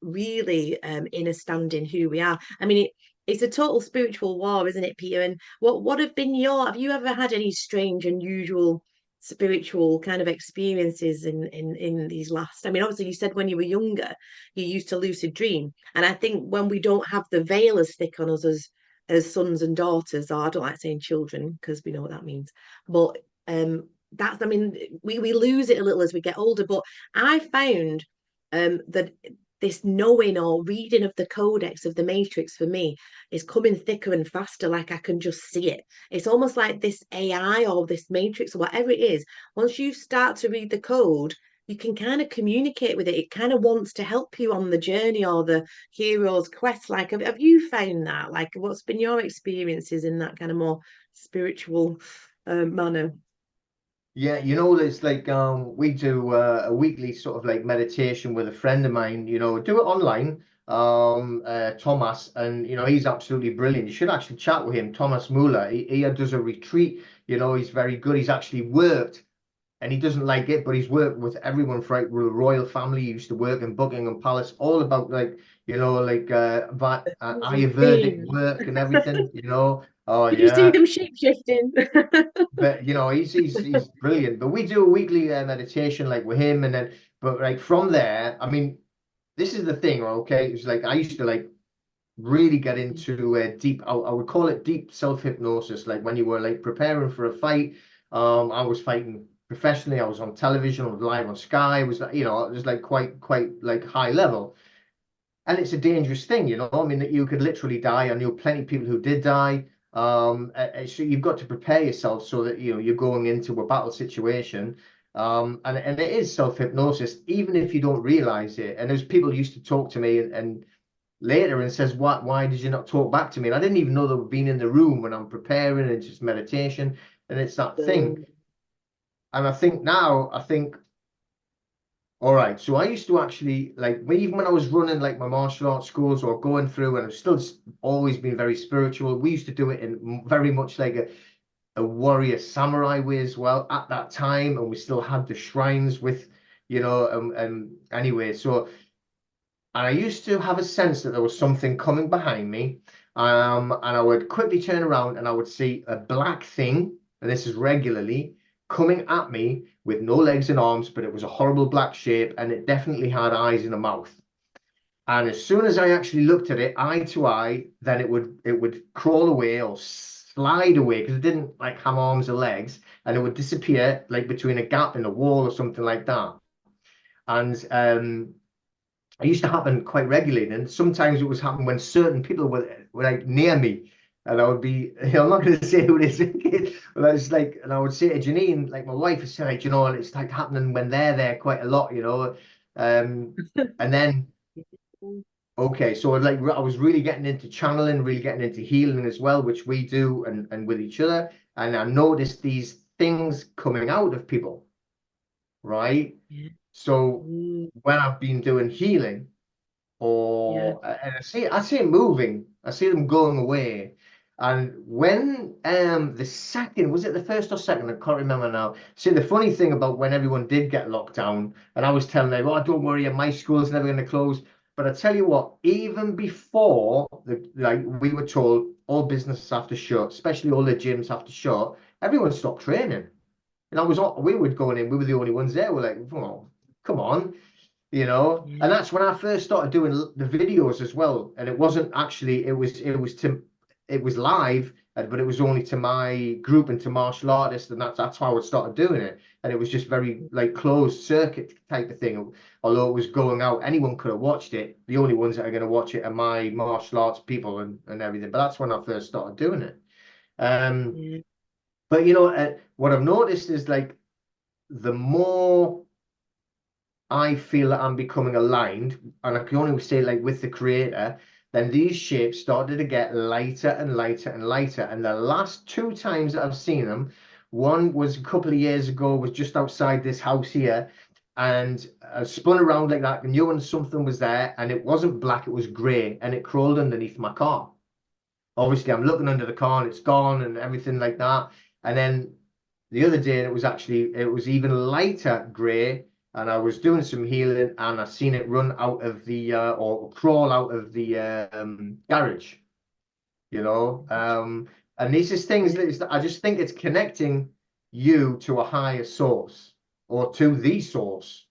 really understanding who we are. I mean, it's a total spiritual war, isn't it, Peter? And what have you ever had any strange, unusual spiritual kind of experiences in these last? I mean, obviously you said when you were younger you used to lucid dream, and I think when we don't have the veil as thick on us as sons and daughters, or I don't like saying children because we know what that means, but that's, I mean, we lose it a little as we get older. But I found that this knowing or reading of the codex of the matrix for me is coming thicker and faster. Like I can just see it. It's almost like this AI or this matrix or whatever it is. Once you start to read the code, you can kind of communicate with it. It kind of wants to help you on the journey or the hero's quest. Like, have you found that? Like, what's been your experiences in that kind of more spiritual manner? Yeah, it's like we do a weekly sort of like meditation with a friend of mine, do it online, Thomas, and he's absolutely brilliant. You should actually chat with him, Thomas Muller. He does a retreat, he's very good. He's actually worked, and he doesn't like it, but he's worked with everyone from the royal family. He used to work in Buckingham Palace, all about like, like Ayurvedic Insane. work and everything, Oh Did you see yeah. them shape shifting? But he's brilliant. But we do a weekly meditation like with him, and then but like from there, I mean, this is the thing, okay? It's like I used to like really get into deep. I would call it deep self hypnosis. Like when you were like preparing for a fight. I was fighting professionally. I was on television. I was live on Sky. It was it was like quite like high level. And it's a dangerous thing, I mean, that you could literally die. I knew plenty of people who did die. So you've got to prepare yourself so that you're going into a battle situation. And it is self-hypnosis, even if you don't realize it. And there's people used to talk to me and later and says, why did you not talk back to me? And I didn't even know they were being in the room when I'm preparing, and just meditation. And it's that thing. And I think all right, so I used to actually like even when I was running like my martial arts schools or going through, and I've still always been very spiritual. We used to do it in very much like a warrior samurai way as well at that time, and we still had the shrines with, anyway. So and I used to have a sense that there was something coming behind me, and I would quickly turn around and I would see a black thing, and this is regularly coming at me with no legs and arms, but it was a horrible black shape, and it definitely had eyes and a mouth. And as soon as I actually looked at it eye to eye, then it would crawl away or slide away because it didn't like have arms or legs, and it would disappear like between a gap in a wall or something like that. And it used to happen quite regularly, and sometimes it was happening when certain people were like near me, and I would be, I'm not going to say who it is, but I was like, and I would say to Janine, like my wife, would say, like, it's like happening when they're there quite a lot, and then okay, so I was really getting into channeling, really getting into healing as well, which we do and with each other, and I noticed these things coming out of people, right? So Mm, when I've been doing healing, yeah. or and I see it moving. I see them going away. And when the second, was it the first or second? I can't remember now. See, the funny thing about when everyone did get locked down, and I was telling them, "Oh, don't worry, my school's never going to close." But I tell you what, even before like we were told all businesses have to shut, especially all the gyms have to shut, everyone stopped training. And we were going in, we were the only ones there. We're like, oh, come on, and Yeah. that's when I first started doing the videos as well. And it wasn't actually, it was live, but it was only to my group and to martial artists, and that's how I started doing it. And it was just very like closed circuit type of thing. Although it was going out, anyone could have watched it. The only ones that are going to watch it are my martial arts people and everything. But that's when I first started doing it. um Yeah. but what I've noticed is like the more I feel that I'm becoming aligned, and I can only say like with the creator, then these shapes started to get lighter and lighter and lighter. And the last two times that I've seen them, one was a couple of years ago, was just outside this house here, and I spun around like that, and knew when something was there, and it wasn't black, it was grey, and it crawled underneath my car. Obviously, I'm looking under the car and it's gone and everything like that. And then the other day, it was even lighter grey, and I was doing some healing, and I seen it run out of the or crawl out of the garage, you know. And these is things Yeah. that I just think it's connecting you to a higher source or to the source.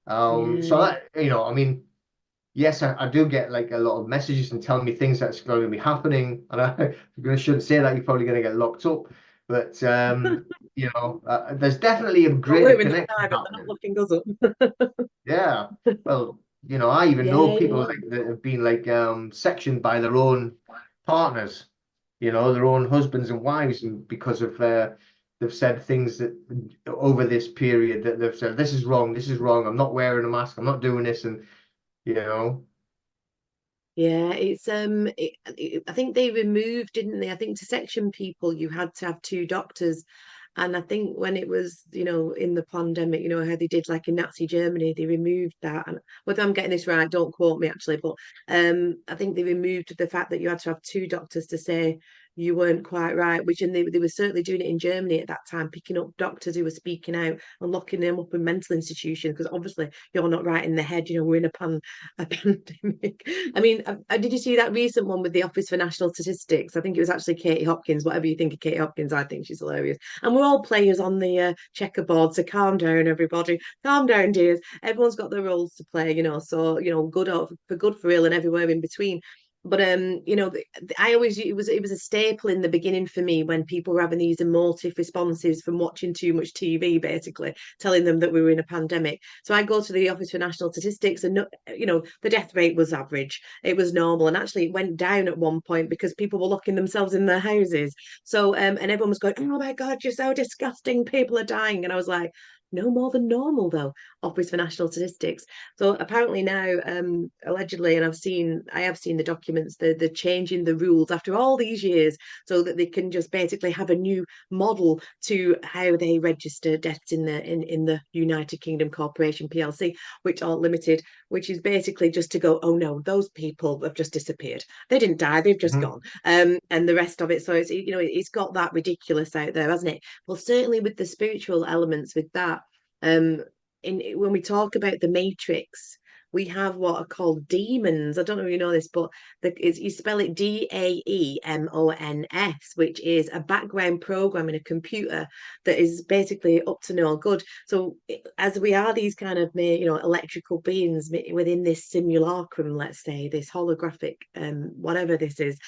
So Yeah. that, I mean, yes, I do get like a lot of messages and telling me things that's going to be happening, and I shouldn't say that. You're probably going to get locked up, but there's definitely a But greater we're in the connection private, they're not happening. looking us up. Yeah, well, I even know Yeah, people yeah. like that have been like sectioned by their own partners, their own husbands and wives, and because of they've said things that over this period that they've said this is wrong. I'm not wearing a mask. I'm not doing this, and you know. Yeah, I think they removed, didn't they? I think to section people, you had to have two doctors. And I think when it was, in the pandemic, how they did like in Nazi Germany, they removed that. And whether I'm getting this right, don't quote me actually, but I think they removed the fact that you had to have two doctors to say you weren't quite right, which and they were certainly doing it in Germany at that time, picking up doctors who were speaking out and locking them up in mental institutions because obviously you're not right in the head, we're in a pandemic. I mean, did you see that recent one with the Office for National Statistics? I think it was actually Katie Hopkins. Whatever you think of Katie Hopkins, I think she's hilarious. And we're all players on the checkerboard, so calm down, everybody. Calm down, dears. Everyone's got their roles to play, so good for good, for ill, and everywhere in between. But I always it was a staple in the beginning for me when people were having these emotive responses from watching too much TV, basically telling them that we were in a pandemic. So I go to the Office for National Statistics, and the death rate was average. It was normal, and actually it went down at one point because people were locking themselves in their houses. So and everyone was going, "Oh my God, you're so disgusting! People are dying," and I was like, "No more than normal, though." Office for National Statistics. So apparently now, allegedly, and I have seen the documents, they're changing the rules after all these years so that they can just basically have a new model to how they register deaths in the United Kingdom Corporation PLC, which are limited, which is basically just to go, oh no, those people have just disappeared. They didn't die, they've just Mhm. gone. And the rest of it. So it's got that ridiculous out there, hasn't it? Well, certainly with the spiritual elements with that, um, when we talk about the Matrix, we have what are called demons. I don't know if you know this, but you spell it Daemons, which is a background program in a computer that is basically up to no good. So as we are these kind of electrical beings within this simulacrum, let's say this holographic, whatever this is,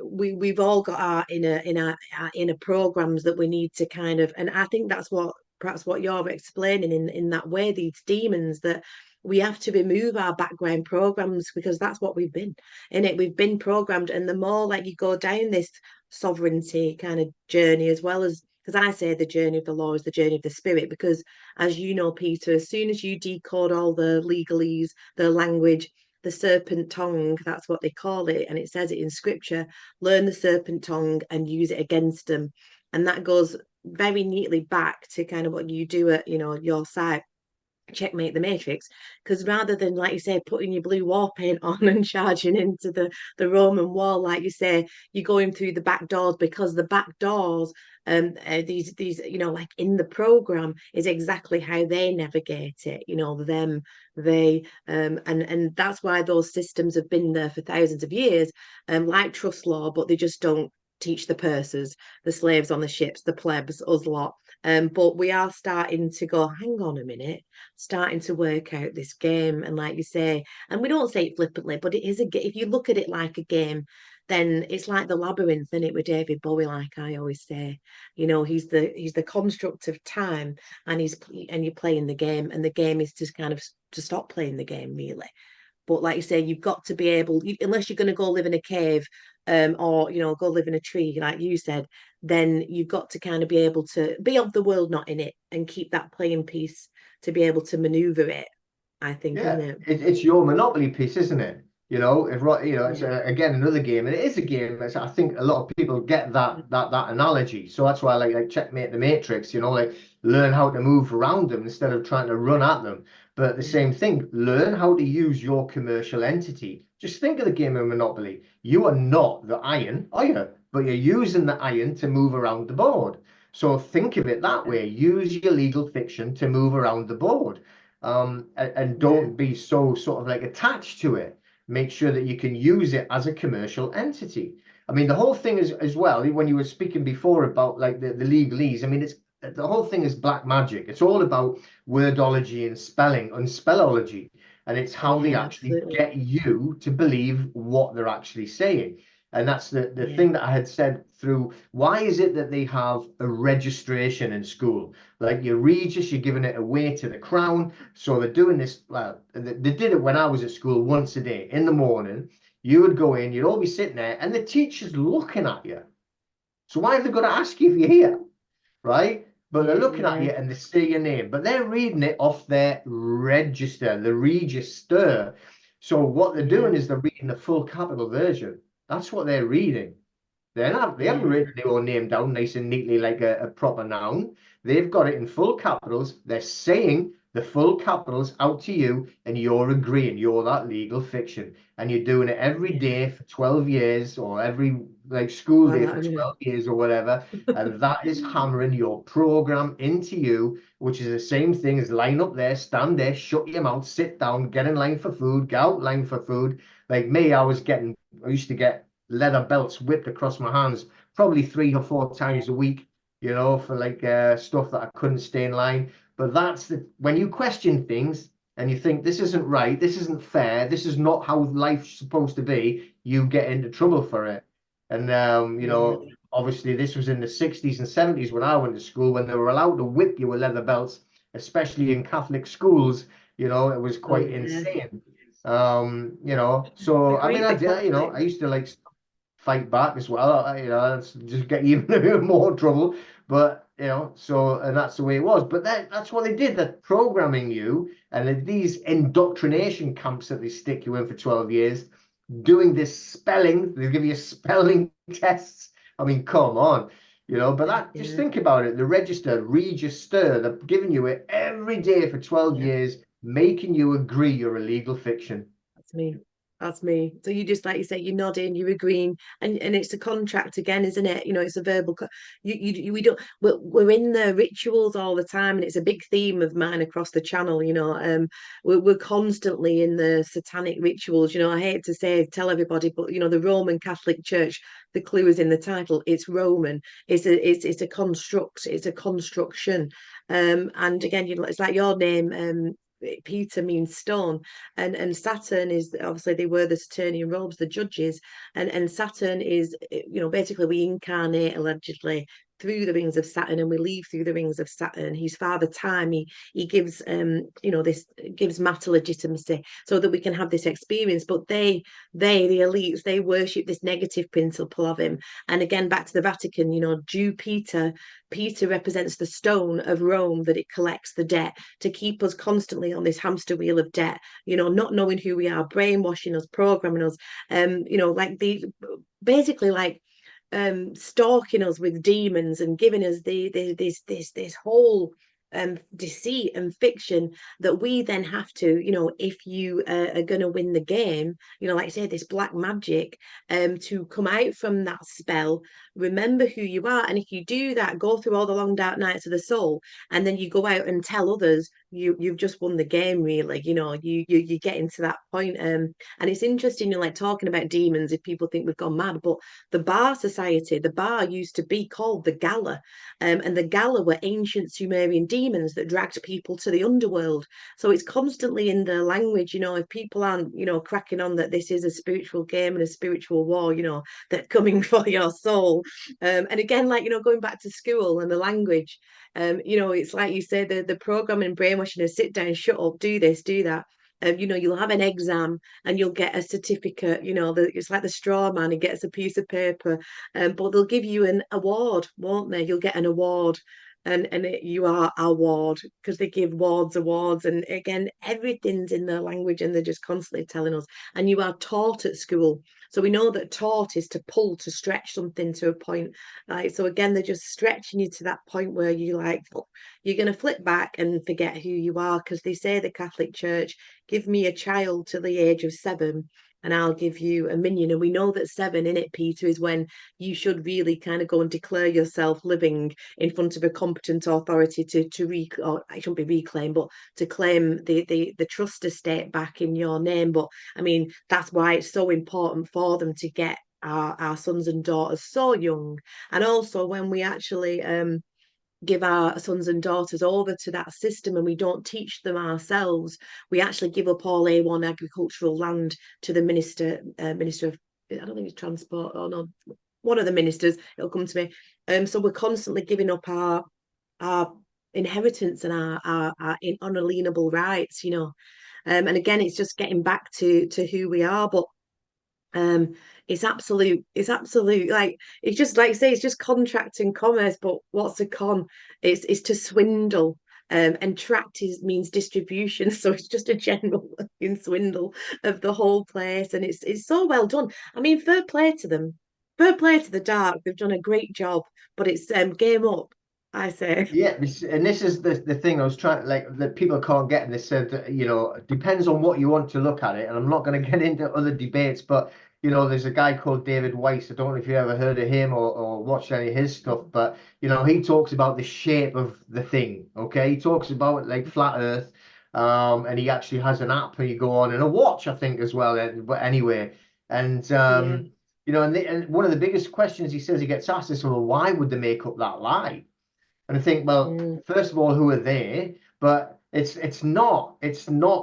we've all got our inner programs that we need to kind of, and I think that's what perhaps what you're explaining in that way, these demons that we have to remove our background programs because that's what we've been in it. We've been programmed, and the more like you go down this sovereignty kind of journey, as well as because I say the journey of the law is the journey of the spirit, because as you know, Peter, as soon as you decode all the legalese, the language, the serpent tongue, that's what they call it, and it says it in scripture, learn the serpent tongue and use it against them. And that goes very neatly back to kind of what you do at your site checkmate the matrix, because rather than, like you say, putting your blue war paint on and charging into the Roman wall, like you say, you're going through the back doors, because the back doors, these like in the program, is exactly how they navigate it, them, they, and that's why those systems have been there for thousands of years, like trust law, but they just don't teach the pursers, the slaves on the ships, the plebs, us lot. But we are starting to go, hang on a minute, starting to work out this game. And like you say, and we don't say it flippantly, but it is a game. If you look at it like a game, then it's like the labyrinth, isn't it, with David Bowie, like I always say. He's the construct of time, and you're playing the game, and the game is just kind of to stop playing the game, really. But like you say, you've got to be able, unless you're going to go live in a cave, or go live in a tree, like you said, then you've got to kind of be able to be of the world, not in it, and keep that playing piece to be able to maneuver it. I think, isn't Yeah, it? it's your Monopoly piece, isn't it? If it's Yeah. again another game, and it is a game. I think a lot of people get that analogy, so that's why I like checkmate the Matrix. Like learn how to move around them instead of trying to run at them. But the same thing, learn how to use your commercial entity. Just think of the game of Monopoly. You are not the iron, are you? But you're using the iron to move around the board. So think of it that way. Use your legal fiction to move around the board, and Yeah. don't be so sort of like attached to it. Make sure that you can use it as a commercial entity. I mean, the whole thing is as well, when you were speaking before about like the legalese, I mean, it's the whole thing is black magic. It's all about wordology and spelling and spellology. And it's how they Yeah, actually absolutely. get you to believe what they're actually saying. And that's the Yeah. thing that I had said through. Why is it that they have a registration in school? Like your Regis, you're giving it away to the crown. So they're doing this. Well, they did it when I was at school once a day in the morning. You would go in, you'd all be sitting there, and the teacher's looking at you. So why have they got to ask you if you're here? Right? But they're looking at Yeah. you and they say your name, but they're reading it off their register, the register. So what they're Yeah. doing is they're reading the full capital version. That's what they're reading. They haven't Yeah. written their own name down nice and neatly like a proper noun. They've got it in full capitals. They're saying the full capitals out to you, and you're agreeing. You're that legal fiction. And you're doing it every Yeah. day for 12 years, or every like school Well, day that, for yeah. 12 years or whatever. And that is hammering your program into you, which is the same thing as line up there, stand there, shut your mouth, sit down, get in line for food, get out line for food. Like me, I used to get leather belts whipped across my hands probably 3 or 4 times a week, for like stuff that I couldn't stay in line. But that's when you question things and you think this isn't right, this isn't fair, this is not how life's supposed to be, you get into trouble for it. And Yeah. obviously this was in the 60s and 70s when I went to school, when they were allowed to whip you with leather belts, especially in Catholic schools. It was Oh, quite yeah. insane. So I mean, Agreed, the I Catholics. used to like fight back as well. Just get even more trouble. But so and that's the way it was. But that's what they did. They're programming you, and these indoctrination camps that they stick you in for 12 years, doing this spelling. They give you spelling tests. I mean, come on. But just Yeah. think about it. The register, they're giving you it every day for 12 Yeah. years, making you agree you're a legal fiction. That's me. That's me. So you just, like you say, you're nodding, you're agreeing, and it's a contract again, isn't it? It's a verbal. We don't. We're in the rituals all the time, and it's a big theme of mine across the channel. We're constantly in the satanic rituals. I hate to tell everybody, but the Roman Catholic Church. The clue is in the title. It's Roman. It's a construct. It's a construction. And again, it's like your name. Peter means stone, and Saturn is, obviously they wear the Saturnian robes, the judges, and Saturn is, basically we incarnate allegedly through the rings of Saturn, and we leave through the rings of Saturn. His father time, he gives this gives matter legitimacy so that we can have this experience. But the elites, they worship this negative principle of him. And again, back to the Vatican, Peter represents the stone of Rome, that it collects the debt to keep us constantly on this hamster wheel of debt, not knowing who we are, brainwashing us, programming us, like basically like stalking us with demons and giving us this whole deceit and fiction that we then have to, if you are going to win the game, like I say, this black magic, to come out from that spell, remember who you are. And if you do that, go through all the long dark nights of the soul, and then you go out and tell others, you've just won the game, really. You get into that point. And it's interesting, like talking about demons, if people think we've gone mad, but the bar society, the bar used to be called the Gala. And the Gala were ancient Sumerian demons that dragged people to the underworld. So it's constantly in the language, if people aren't, cracking on that this is a spiritual game and a spiritual war, that's coming for your soul. And again, like, going back to school and the language, it's like you say, the programming, brainwashing, is sit down, shut up, do this, do that. You'll have an exam and you'll get a certificate. It's like the straw man, he gets a piece of paper, but they'll give you an award, won't they? You'll get an award, and you are award, because they give awards, and again, everything's in their language, and they're just constantly telling us. And you are taught at school, so we know that taught is to pull, to stretch something to a point. So again, they're just stretching you to that point where you like, you're going to flip back and forget who you are, because they say, the Catholic Church, give me a child to the age of 7 and I'll give you a minion. And we know that 7 in it, Peter, is when you should really kind of go and declare yourself living in front of a competent authority or it shouldn't be reclaim, but to claim the trust estate back in your name. But I mean, that's why it's so important for them to get our sons and daughters so young. And also when we actually give our sons and daughters over to that system and we don't teach them ourselves, we actually give up all A1 agricultural land to the minister of, I don't think it's transport, or no, one of the ministers, it'll come to me. So we're constantly giving up our inheritance and our unalienable rights, and again, it's just getting back to who we are. But it's absolute, like, it's just like, say, it's just contract and commerce. But what's a con? It's to swindle. And tract means distribution, so it's just a general swindle of the whole place. And it's so well done. I mean, fair play to them, fair play to the dark, they've done a great job. But it's game up, I say. Yeah, and this is the thing I was trying, like, that people can't get, and they said that, it depends on what you want to look at it. And I'm not going to get into other debates, but there's a guy called David Weiss. I don't know if you ever heard of him or watched any of his stuff, but he talks about the shape of the thing. Okay, he talks about like flat Earth, and he actually has an app where you go on, and a watch, I think, as well. But anyway, and Yeah. and one of the biggest questions he says he gets asked is, well, why would they make up that lie? And I think, well, Mm, first of all, who are they? But it's not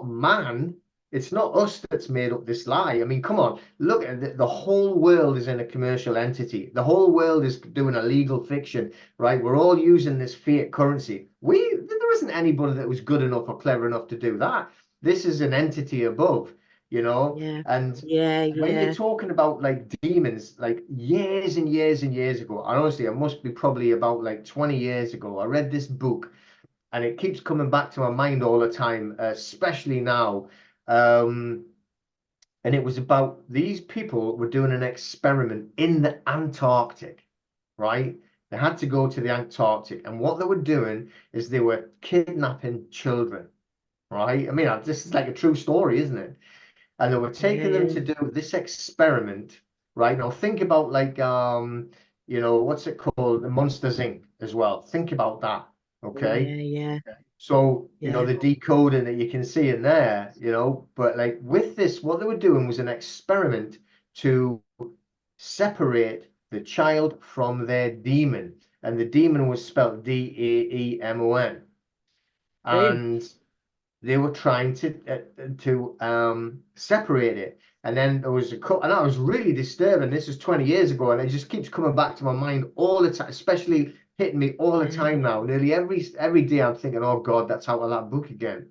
man. It's not us that's made up this lie. I mean, come on, look at the whole world is in a commercial entity. The whole world is doing a legal fiction, right? We're all using this fiat currency. There isn't anybody that was good enough or clever enough to do that. This is an entity above, yeah. and Yeah. when you're Yeah. talking about like demons, like years and years and years ago, and honestly, it must be probably about like 20 years ago, I read this book, and it keeps coming back to my mind all the time, especially now. Um, and it was about these people were doing an experiment in the Antarctic, right? They had to go to the Antarctic, and what they were doing is they were kidnapping children, right? I mean, this is like a true story, isn't it? And they were Yeah. taking them Yeah. to do this experiment, right? Now think about like what's it called? The Monsters Inc. as well. Think about that. Okay. Yeah. Yeah. So, Yeah. the decoding that you can see in there, but like with this, what they were doing was an experiment to separate the child from their demon. And the demon was spelled Daemon. Boom. And they were trying to separate it. And then there was a cut, and that was really disturbing. This was 20 years ago, and it just keeps coming back to my mind all the time, especially hitting me all the Yeah. time now. Nearly every day I'm thinking, oh God, that's out of that book again.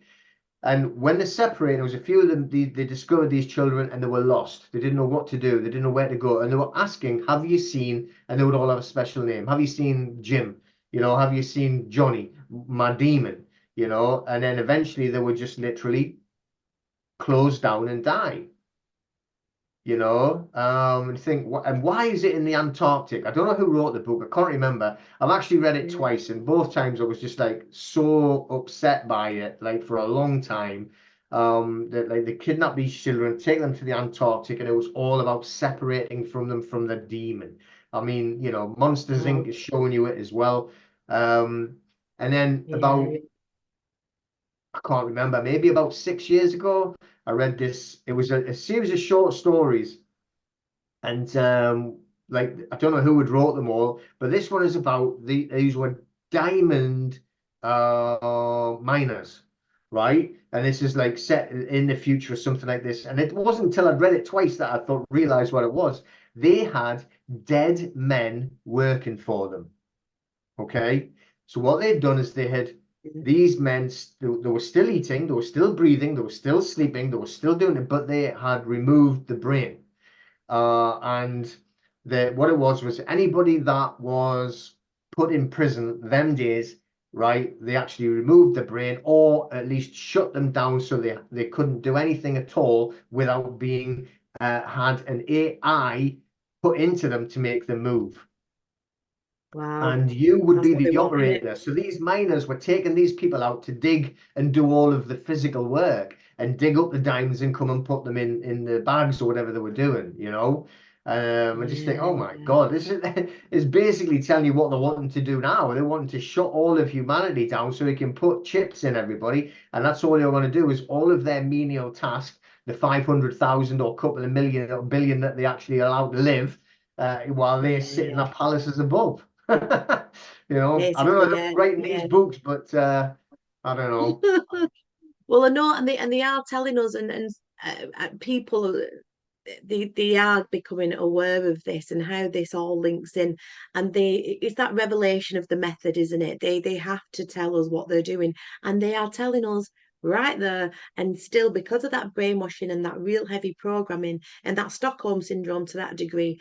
And when they separated, there was a few of them, they discovered these children and they were lost. They didn't know what to do. They didn't know where to go. And they were asking, have you seen, and they would all have a special name. Have you seen Jim? Have you seen Johnny, my demon? And then eventually they would just literally close down and die. you know. And you think, and why is it in the Antarctic? I don't know who wrote the book. I can't remember. I've actually read it Mm. twice, and both times I was just like so upset by it, like for a long time. That like they kidnap these children, take them to the Antarctic, and it was all about separating from them from the demon. I mean, you know, Monsters Inc. Wow. is showing you it as well. Um, and then Yeah. about, I can't remember, maybe about 6 years ago, I read this. It was a series of short stories, and like I don't know who had wrote them all, but this one is about these were diamond miners, right? And this is like set in the future or something like this. And it wasn't until I'd read it twice that I thought realized what it was. They had dead men working for them. Okay, so what they'd done is they had Mm. these men, they were still eating, they were still breathing, they were still sleeping, they were still doing it, but they had removed the brain. And what it was anybody that was put in prison them days, right? They actually removed the brain, or at least shut them down so they couldn't do anything at all without being had an AI put into them to make them move. Wow. And you would That's be what they the want, isn't it? operator. So these miners were taking these people out to dig and do all of the physical work and dig up the diamonds and come and put them in the bags or whatever they were doing, you know. I just think, oh my Yeah. God, this is basically telling you what they're wanting to do now. They're wanting to shut all of humanity down so they can put chips in everybody, and that's all they're going to do is all of their menial tasks, the 500,000 or couple of million or billion that they actually allowed to live, while they Yeah. sit in Yeah. their palaces above. You know, I don't know Basically, who's yeah. writing these Yeah. books, but I don't know. Well, I know, and they are telling us, and people, they are becoming aware of this and how this all links in, and it's that revelation of the method, isn't it? They have to tell us what they're doing, and they are telling us right there, and still because of that brainwashing and that real heavy programming and that Stockholm syndrome to that degree,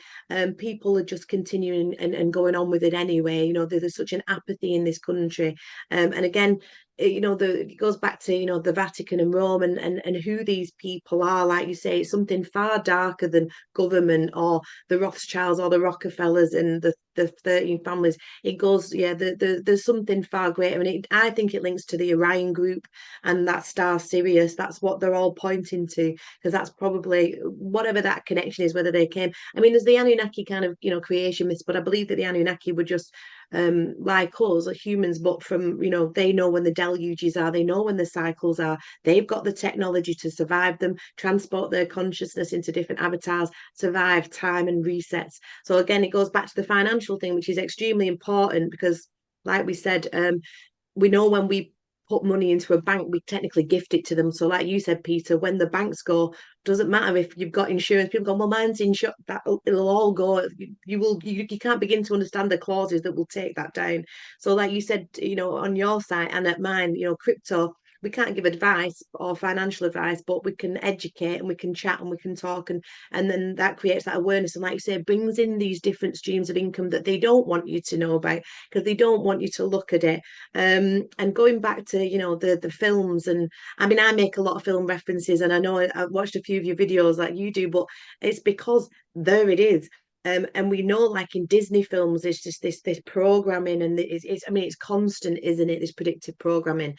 people are just continuing and going on with it anyway. You know, there's such an apathy in this country, and again, it goes back to the Vatican and Rome, and who these people are. Like you say, it's something far darker than government or the Rothschilds or the Rockefellers and the 13 families. It goes, yeah, there's something far greater, and I think it links to the Orion group and that star Sirius. That's what they're all pointing to, because that's probably whatever that connection is, whether they came. I mean, there's the Anunnaki kind of creation myths, but I believe that the Anunnaki were just like us, are humans, but from, they know when the deluges are, they know when the cycles are, they've got the technology to survive them, transport their consciousness into different avatars, survive time and resets. So again, it goes back to the financial thing, which is extremely important because, like we said, we know when we put money into a bank, we technically gift it to them. So, like you said, Peter, when the banks go, doesn't matter if you've got insurance. People go, well, mine's insured. That it'll all go. You can't begin to understand the clauses that will take that down. So, like you said, on your site and at mine, crypto. We can't give advice or financial advice, but we can educate and we can chat and we can talk, and then that creates that awareness. And like you say, brings in these different streams of income that they don't want you to know about because they don't want you to look at it. And going back to the films, and I mean I make a lot of film references, and I know I've watched a few of your videos like you do, but it's because there it is. And we know, like in Disney films, it's just this programming, and it's I mean it's constant, isn't it? This predictive programming,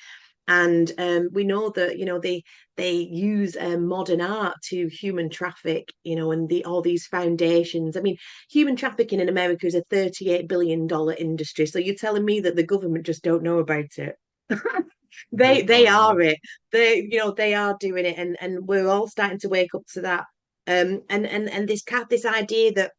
and we know that they use modern art to human traffic, and all these foundations. I mean, human trafficking in America is a $38 billion industry. So you're telling me that the government just don't know about it? They Oh, are no. it. They are doing it, and we're all starting to wake up to that. And this idea that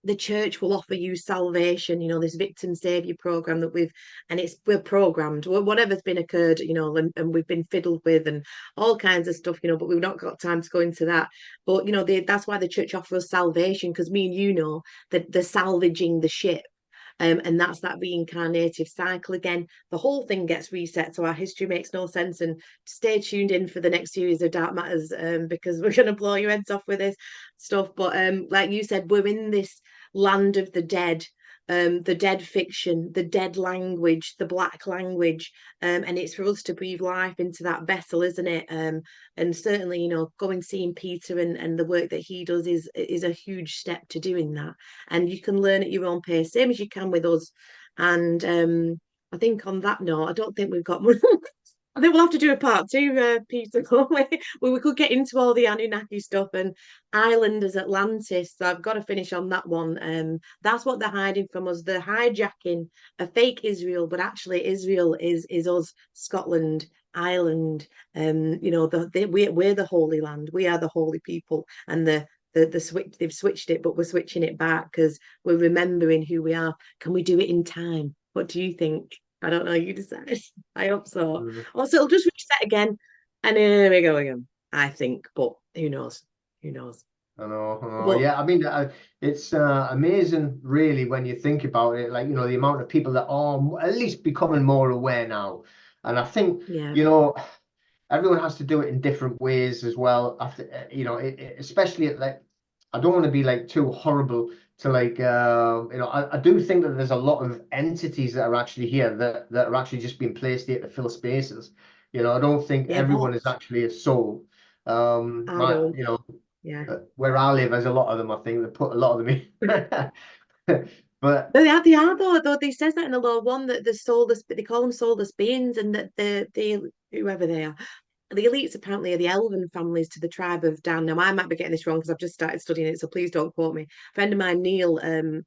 the church will offer you salvation, this victim savior program that we're programmed, whatever's been occurred, and we've been fiddled with and all kinds of stuff, but we've not got time to go into that. But that's why the church offers salvation, because me and that they're salvaging the ship. And that's that reincarnative cycle again. The whole thing gets reset, so our history makes no sense. And stay tuned in for the next series of Dark Matters, because we're going to blow your heads off with this stuff. But like you said, we're in this land of the dead, the dead fiction, the dead language, the black language, and it's for us to breathe life into that vessel, isn't it? And certainly, you know, going seeing Peter and the work that he does is a huge step to doing that. And you can learn at your own pace, same as you can with us. And I think on that note, I don't think we've got more. I think we'll have to do a part two, Peter, where we could get into all the Anunnaki stuff and Islanders, Atlantis. So I've got to finish on that one. That's what they're hiding from us. They're hijacking a fake Israel, but actually Israel is us, Scotland, Ireland. You know, we're the Holy Land. We are the holy people, and the switch they've switched it, but we're switching it back because we're remembering who we are. Can we do it in time? What do you think? I don't know. You decide. I hope so. Also, it'll just reset again, and here we go again. I think, but who knows? Who knows? I know, I know. But Yeah, I mean, it's amazing, really, when you think about it. Like, you know, the amount of people that are at least becoming more aware now. And I think, yeah, you know, everyone has to do it in different ways as well. After, you know, especially at like, I don't want to be like too horrible to like, you know, I do think that there's a lot of entities that are actually here that are actually just being placed here to fill spaces. You know, I don't think yeah, but everyone is actually a soul. I don't. You know, Yeah. where I live, there's a lot of them. I think they put a lot of them in. But No, they are though. They says that in the law one that the soulless, but they call them soulless beings, and that the whoever they are, the elites apparently are the elven families to the tribe of Dan. Now I might be getting this wrong because I've just started studying it, so please don't quote me. A friend of mine, Neil, don't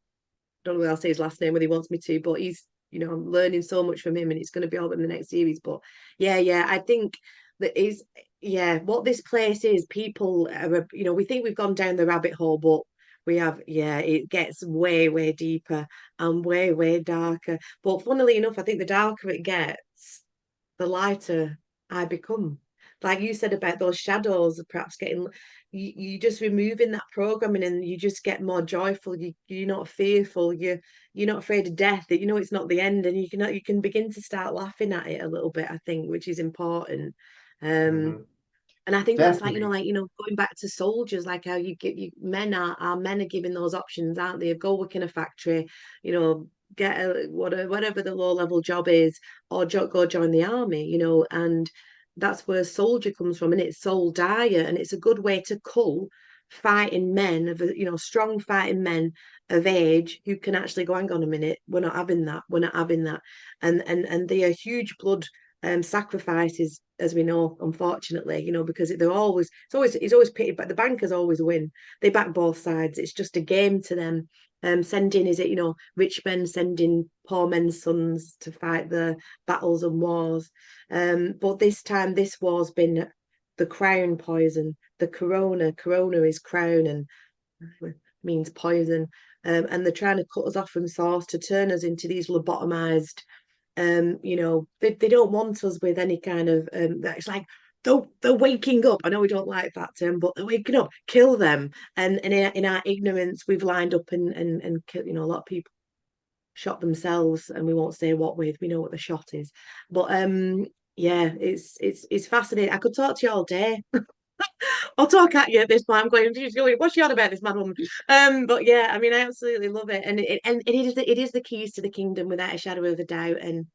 know whether I'll say his last name when he wants me to, but he's, you know, I'm learning so much from him, and it's going to be all in the next series. But yeah, I think that is, yeah, what this place is. People are, you know, we think we've gone down the rabbit hole, but we have, yeah, it gets way deeper and way darker. But funnily enough, I think the darker it gets, the lighter I become. Like you said about those shadows, perhaps getting you just removing that programming and you just get more joyful. You're not fearful. You're not afraid of death. You know it's not the end, and you can begin to start laughing at it a little bit. I think, which is important. Um, mhm, and I think that's definitely. like, you know, going back to soldiers, like how you get you men are men are given those options, aren't they? Go work in a factory, you know, get whatever the low level job is, or go join the army, you know, and that's where soldier comes from, and it's soul dire, and it's a good way to cull fighting men of, you know, strong fighting men of age who can actually go, hang on a minute, we're not having that, we're not having that, and they are huge blood sacrifices, as we know, unfortunately, you know, because it's always pitted, but the bankers always win. They back both sides. It's just a game to them. Sending, is it, you know, rich men sending poor men's sons to fight the battles and wars. But this time, this war's been the crown poison. The corona is crown and means poison. And they're trying to cut us off from source to turn us into these lobotomized, you know, they don't want us with any kind of it's like they're waking up. I know we don't like that term, but they're waking up, kill them. And in our ignorance, we've lined up and kill, you know, a lot of people shot themselves, and we won't say what with, we know what the shot is. But yeah, it's fascinating. I could talk to you all day. I'll talk at you at this point. I'm going, what's she on about, this mad woman? But yeah, I mean, I absolutely love it, and it is the keys to the kingdom without a shadow of a doubt. And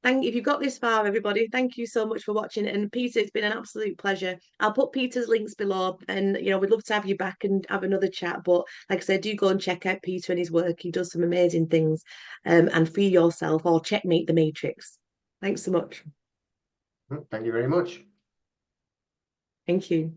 if you've got this far, everybody, thank you so much for watching. And Peter, it's been an absolute pleasure. I'll put Peter's links below, and you know, we'd love to have you back and have another chat. But like I said, do go and check out Peter and his work. He does some amazing things. And free yourself or checkmate the Matrix. Thanks so much. Thank you very much. Thank you.